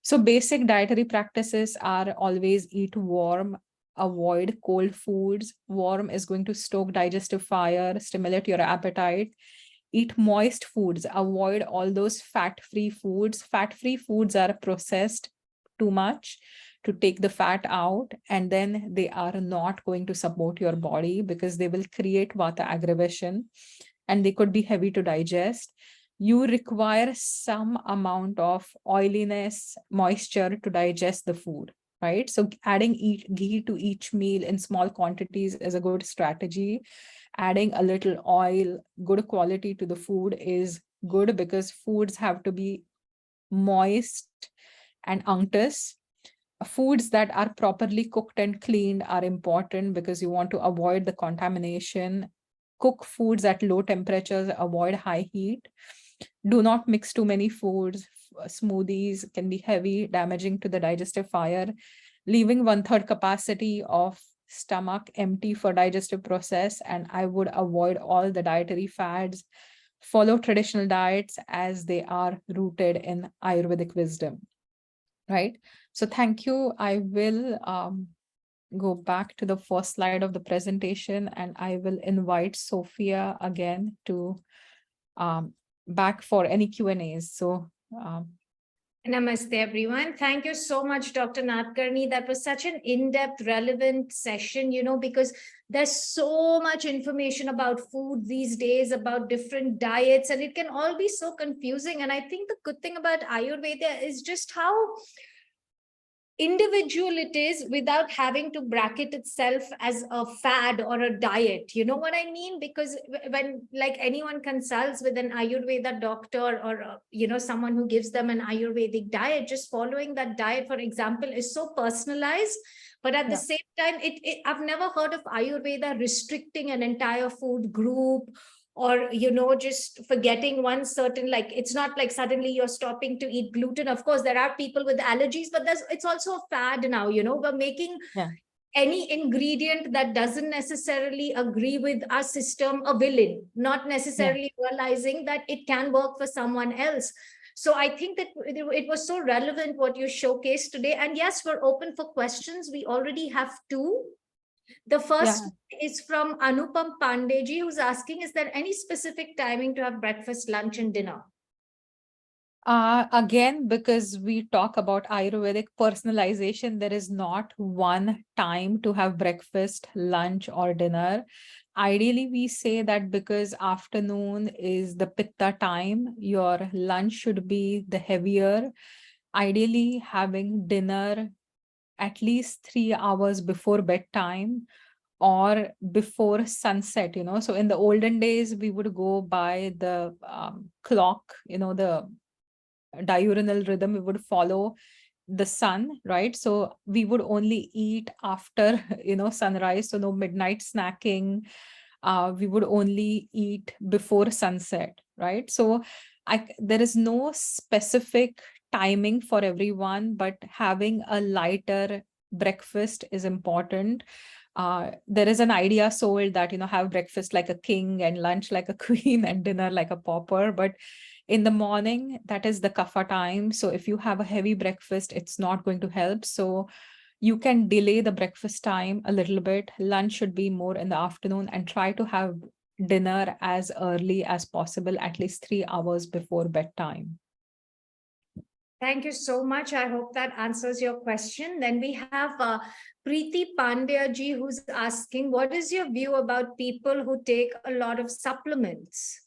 So basic dietary practices are always eat warm, avoid cold foods. Warm is going to stoke digestive fire, stimulate your appetite. Eat moist foods, avoid all those fat-free foods. Fat-free foods are processed too much to take the fat out, and then they are not going to support your body because they will create vata aggravation and they could be heavy to digest. You require some amount of oiliness, moisture to digest the food, right? So adding ghee to each meal in small quantities is a good strategy. Adding a little oil, good quality to the food is good because foods have to be moist and unctuous. Foods that are properly cooked and cleaned are important because you want to avoid the contamination. Cook foods at low temperatures, avoid high heat. Do not mix too many foods. Smoothies can be heavy, damaging to the digestive fire. Leaving 1/3 capacity of stomach empty for digestive process. And I would avoid all the dietary fads. Follow traditional diets as they are rooted in Ayurvedic wisdom, right? So thank you. I will go back to the first slide of the presentation and I will invite Sophia again to back for any Q&As. So Namaste, everyone. Thank you so much, Dr. Nadkarni. That was such an in-depth, relevant session, because there's so much information about food these days, about different diets, and it can all be so confusing. And I think the good thing about Ayurveda is just how individual it is without having to bracket itself as a fad or a diet. You know what I mean? Because when like anyone consults with an Ayurveda doctor or someone who gives them an Ayurvedic diet, just following that diet, for example, is so personalized. But at the same time, I've never heard of Ayurveda restricting an entire food group, or just forgetting one certain, like, it's not like suddenly you're stopping to eat gluten. Of course there are people with allergies, but it's also a fad now. We're making any ingredient that doesn't necessarily agree with our system a villain, not necessarily realizing that it can work for someone else. So I think that it was so relevant what you showcased today. And yes, we're open for questions. We already have two. The first is from Anupam Pandeji, who's asking, is there any specific timing to have breakfast, lunch, and dinner? Again, because we talk about Ayurvedic personalization, there is not one time to have breakfast, lunch, or dinner. Ideally, we say that because afternoon is the pitta time, your lunch should be the heavier. Ideally, having dinner at least 3 hours before bedtime or before sunset. So in the olden days, we would go by the clock, the diurnal rhythm. We would follow the sun, right? So we would only eat after sunrise, so no midnight snacking. We would only eat before sunset, right? So there is no specific timing for everyone, but having a lighter breakfast is important. There is an idea sold that have breakfast like a king and lunch like a queen and dinner like a pauper, but in the morning, that is the kapha time. So if you have a heavy breakfast, it's not going to help. So you can delay the breakfast time a little bit. Lunch should be more in the afternoon, and try to have dinner as early as possible, at least 3 hours before bedtime. Thank you so much. I hope that answers your question. Then we have Preeti Pandya ji, who's asking, what is your view about people who take a lot of supplements?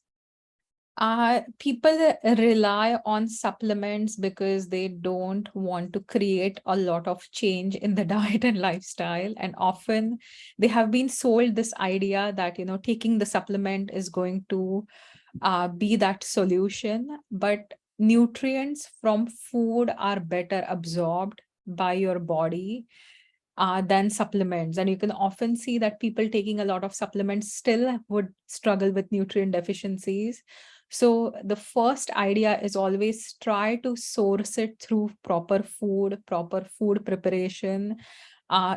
People rely on supplements because they don't want to create a lot of change in the diet and lifestyle. And often they have been sold this idea that, taking the supplement is going to be that solution. But nutrients from food are better absorbed by your body than supplements. And you can often see that people taking a lot of supplements still would struggle with nutrient deficiencies. So the first idea is always try to source it through proper food preparation,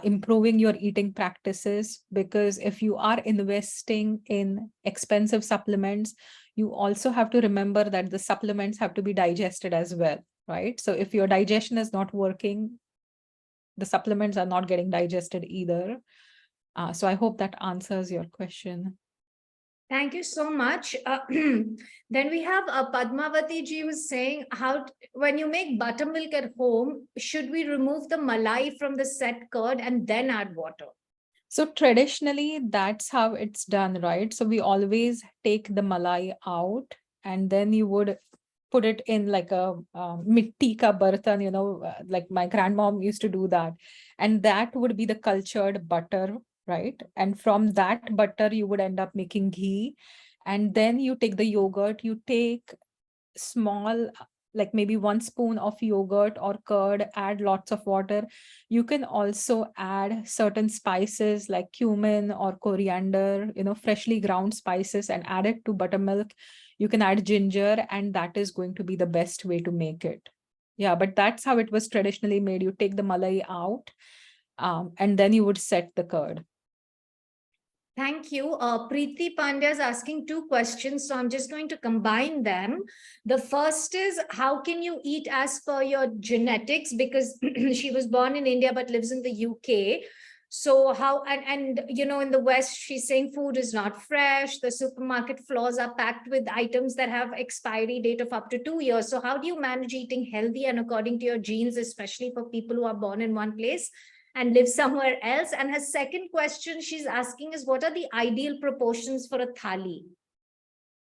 improving your eating practices, because if you are investing in expensive supplements, you also have to remember that the supplements have to be digested as well, right? So if your digestion is not working, the supplements are not getting digested either. So I hope that answers your question. Thank you so much. Then we have Padmavati ji who's saying, when you make buttermilk at home, should we remove the malai from the set curd and then add water? So traditionally, that's how it's done, right? So we always take the malai out, and then you would put it in like a mitti ka bartan, like my grandmom used to do that. And that would be the cultured butter, right? And from that butter, you would end up making ghee. And then you take the yogurt, you take small, like maybe 1 spoon of yogurt or curd, add lots of water. You can also add certain spices like cumin or coriander, freshly ground spices, and add it to buttermilk. You can add ginger, and that is going to be the best way to make it. Yeah, but that's how it was traditionally made. You take the malai out, and then you would set the curd. Thank you. Preeti Pandya is asking two questions, so I'm just going to combine them. The first is, how can you eat as per your genetics? Because she was born in India but lives in the UK. So how, and in the West, she's saying food is not fresh. The supermarket floors are packed with items that have expiry date of up to 2 years. So how do you manage eating healthy and according to your genes, especially for people who are born in one place and live somewhere else? And her second question she's asking is, what are the ideal proportions for a thali?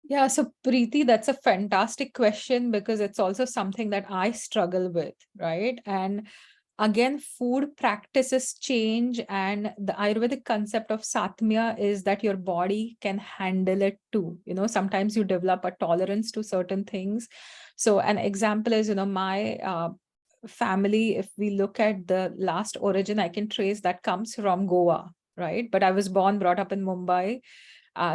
Yeah, so Preeti, that's a fantastic question because it's also something that I struggle with, right? And again, food practices change, and the Ayurvedic concept of satmya is that your body can handle it too. Sometimes you develop a tolerance to certain things. So an example is, my family, if we look at the last origin, I can trace that comes from Goa, right? But I was born, brought up in Mumbai.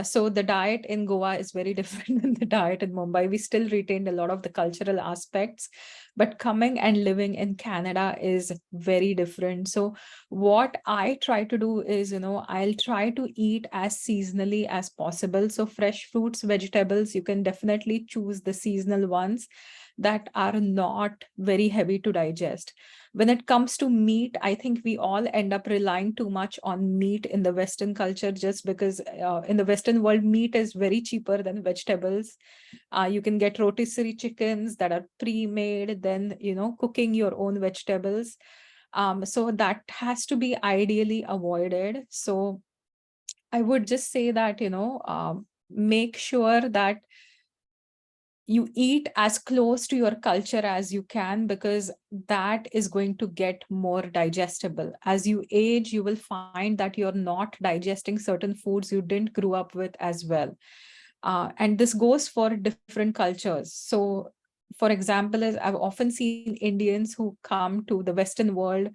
So the diet in Goa is very different than the diet in Mumbai. We still retained a lot of the cultural aspects, but coming and living in Canada is very different. So what I try to do is, I'll try to eat as seasonally as possible. So fresh fruits, vegetables, you can definitely choose the seasonal ones that are not very heavy to digest. When it comes to meat, I think we all end up relying too much on meat in the Western culture, just because in the Western world, meat is very cheaper than vegetables. You can get rotisserie chickens that are pre-made, then, cooking your own vegetables. So that has to be ideally avoided. So I would just say that, make sure that you eat as close to your culture as you can, because that is going to get more digestible. As you age, you will find that you're not digesting certain foods you didn't grow up with as well. And this goes for different cultures. So, for example, is I've often seen Indians who come to the Western world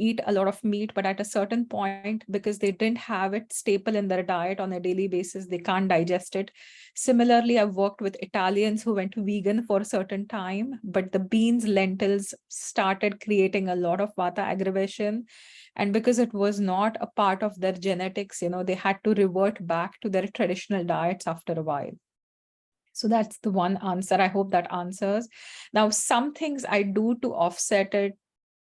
eat a lot of meat, but at a certain point, because they didn't have it staple in their diet on a daily basis, they can't digest it. Similarly, I've worked with Italians who went vegan for a certain time, but the beans, lentils started creating a lot of vata aggravation. And because it was not a part of their genetics, they had to revert back to their traditional diets after a while. So that's the one answer. I hope that answers. Now, some things I do to offset it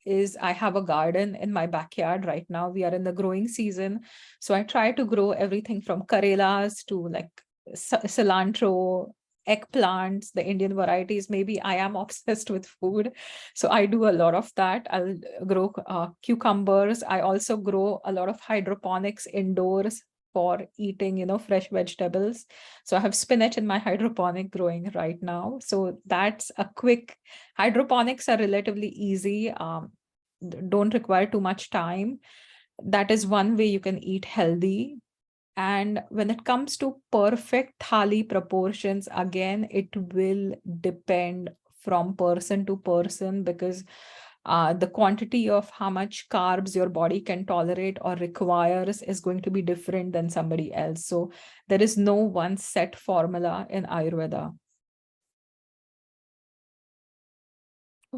is I have a garden in my backyard right now. We are in the growing season. So I try to grow everything from karelas to like cilantro, eggplants, the Indian varieties. Maybe I am obsessed with food. So I do a lot of that. I'll grow cucumbers. I also grow a lot of hydroponics indoors for eating, fresh vegetables. So I have spinach in my hydroponic growing right now. So that's a quick, hydroponics are relatively easy, don't require too much time. That is one way you can eat healthy. And when it comes to perfect thali proportions, again, it will depend from person to person, because the quantity of how much carbs your body can tolerate or requires is going to be different than somebody else. So there is no one set formula in Ayurveda.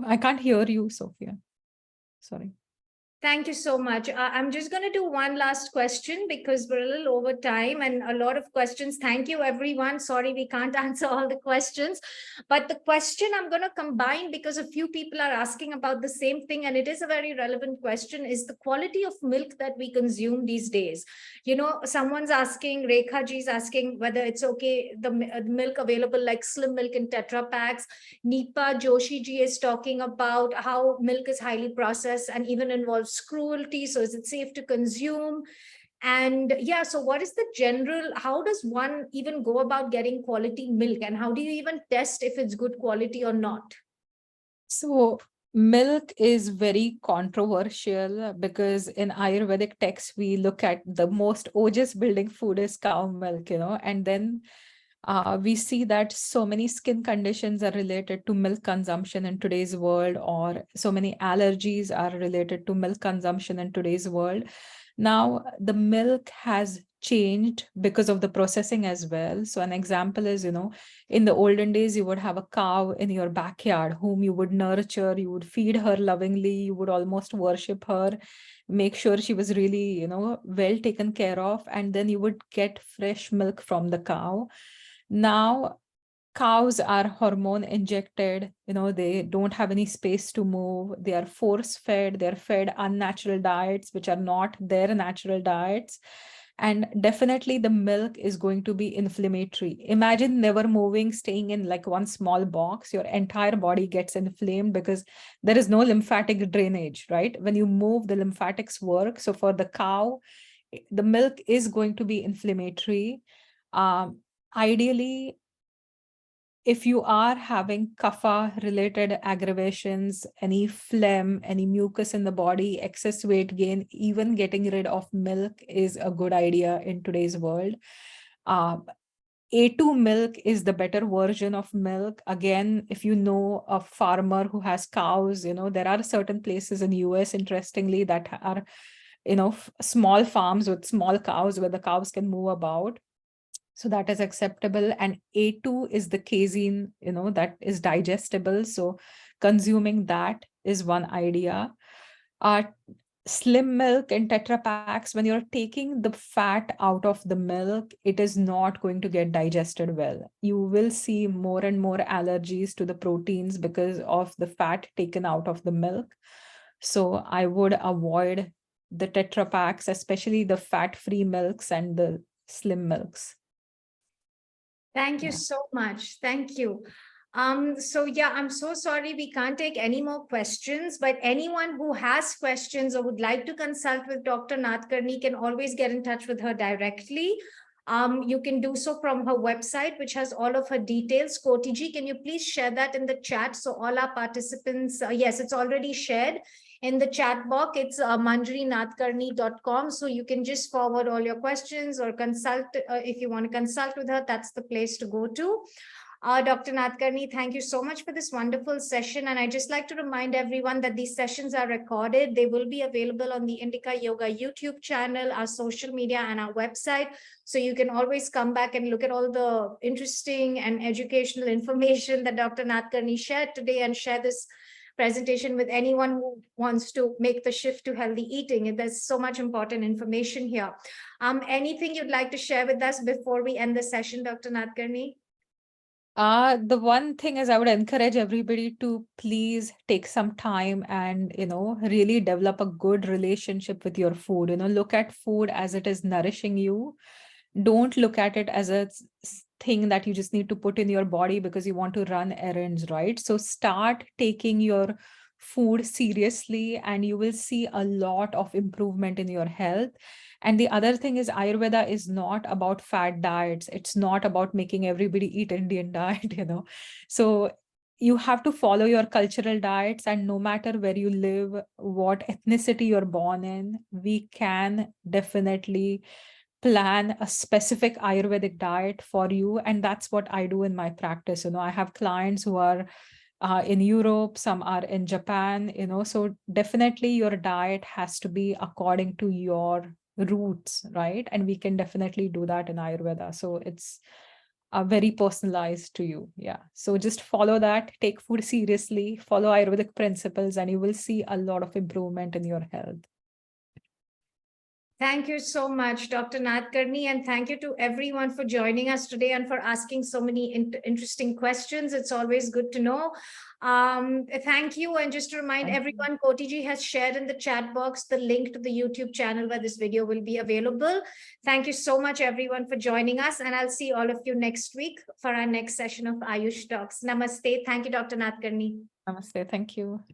I can't hear you, Sophia. Sorry. Thank you so much. I'm just going to do one last question because we're a little over time and a lot of questions. Thank you, everyone. Sorry, we can't answer all the questions. But the question I'm going to combine, because a few people are asking about the same thing, and it is a very relevant question, is the quality of milk that we consume these days. Someone's asking, Rekha ji is asking whether it's okay, the milk available like slim milk in Tetra packs. Nipa Joshi ji is talking about how milk is highly processed and even involves cruelty. So is it safe to consume? And yeah, so what is the general, how does one even go about getting quality milk, and how do you even test if it's good quality or not? So milk is very controversial because in Ayurvedic texts, we look at the most ojas building food is cow milk, and then we see that so many skin conditions are related to milk consumption in today's world, or so many allergies are related to milk consumption in today's world. Now, the milk has changed because of the processing as well. So an example is, in the olden days, you would have a cow in your backyard whom you would nurture, you would feed her lovingly, you would almost worship her, make sure she was really, well taken care of, and then you would get fresh milk from the cow. Now, cows are hormone injected, they don't have any space to move. They are force fed, they're fed unnatural diets, which are not their natural diets. And definitely the milk is going to be inflammatory. Imagine never moving, staying in like one small box. Your entire body gets inflamed because there is no lymphatic drainage, right? When you move, the lymphatics work. So for the cow, the milk is going to be inflammatory. Ideally, if you are having kapha related aggravations, any phlegm, any mucus in the body, excess weight gain, even getting rid of milk is a good idea in today's world. A2 milk is the better version of milk. Again, if you know a farmer who has cows, there are certain places in US, interestingly, that are, small farms with small cows where the cows can move about. So that is acceptable. And A2 is the casein, that is digestible. So consuming that is one idea. Slim milk and Tetra Paks, when you're taking the fat out of the milk, it is not going to get digested well. You will see more and more allergies to the proteins because of the fat taken out of the milk. So I would avoid the Tetra Paks, especially the fat-free milks and the slim milks. Thank you so much. Thank you. So yeah, I'm so sorry we can't take any more questions, but anyone who has questions or would like to consult with Dr. Nadkarni can always get in touch with her directly. You can do so from her website, which has all of her details. Kotiji, can you please share that in the chat so all our participants, yes, it's already shared in the chat box. It's manjirinadkarni.com. So you can just forward all your questions or consult. If you want to consult with her, that's the place to go to. Dr. Nadkarni, thank you so much for this wonderful session. And I just like to remind everyone that these sessions are recorded. They will be available on the Indica Yoga YouTube channel, our social media, and our website. So you can always come back and look at all the interesting and educational information that Dr. Nadkarni shared today, and share this presentation with anyone who wants to make the shift to healthy eating. There's so much important information here. Anything you'd like to share with us before we end the session, Dr. Nadkarni? The one thing is I would encourage everybody to please take some time and, really develop a good relationship with your food. Look at food as it is nourishing you. Don't look at it as a thing that you just need to put in your body because you want to run errands, right? So start taking your food seriously and you will see a lot of improvement in your health. And the other thing is Ayurveda is not about fad diets. It's not about making everybody eat Indian diet, So you have to follow your cultural diets, and no matter where you live, what ethnicity you're born in, we can definitely plan a specific Ayurvedic diet for you. And that's what I do in my practice. I have clients who are in Europe, some are in Japan, so definitely your diet has to be according to your roots, right? And we can definitely do that in Ayurveda. So it's very personalized to you. Yeah. So just follow that, take food seriously, follow Ayurvedic principles, and you will see a lot of improvement in your health. Thank you so much, Dr. Nadkarni, and thank you to everyone for joining us today and for asking so many interesting questions. It's always good to know. Thank you. And just to remind everyone, Kotiji has shared in the chat box the link to the YouTube channel where this video will be available. Thank you so much, everyone, for joining us. And I'll see all of you next week for our next session of Ayush Talks. Namaste. Thank you, Dr. Nadkarni. Namaste. Thank you.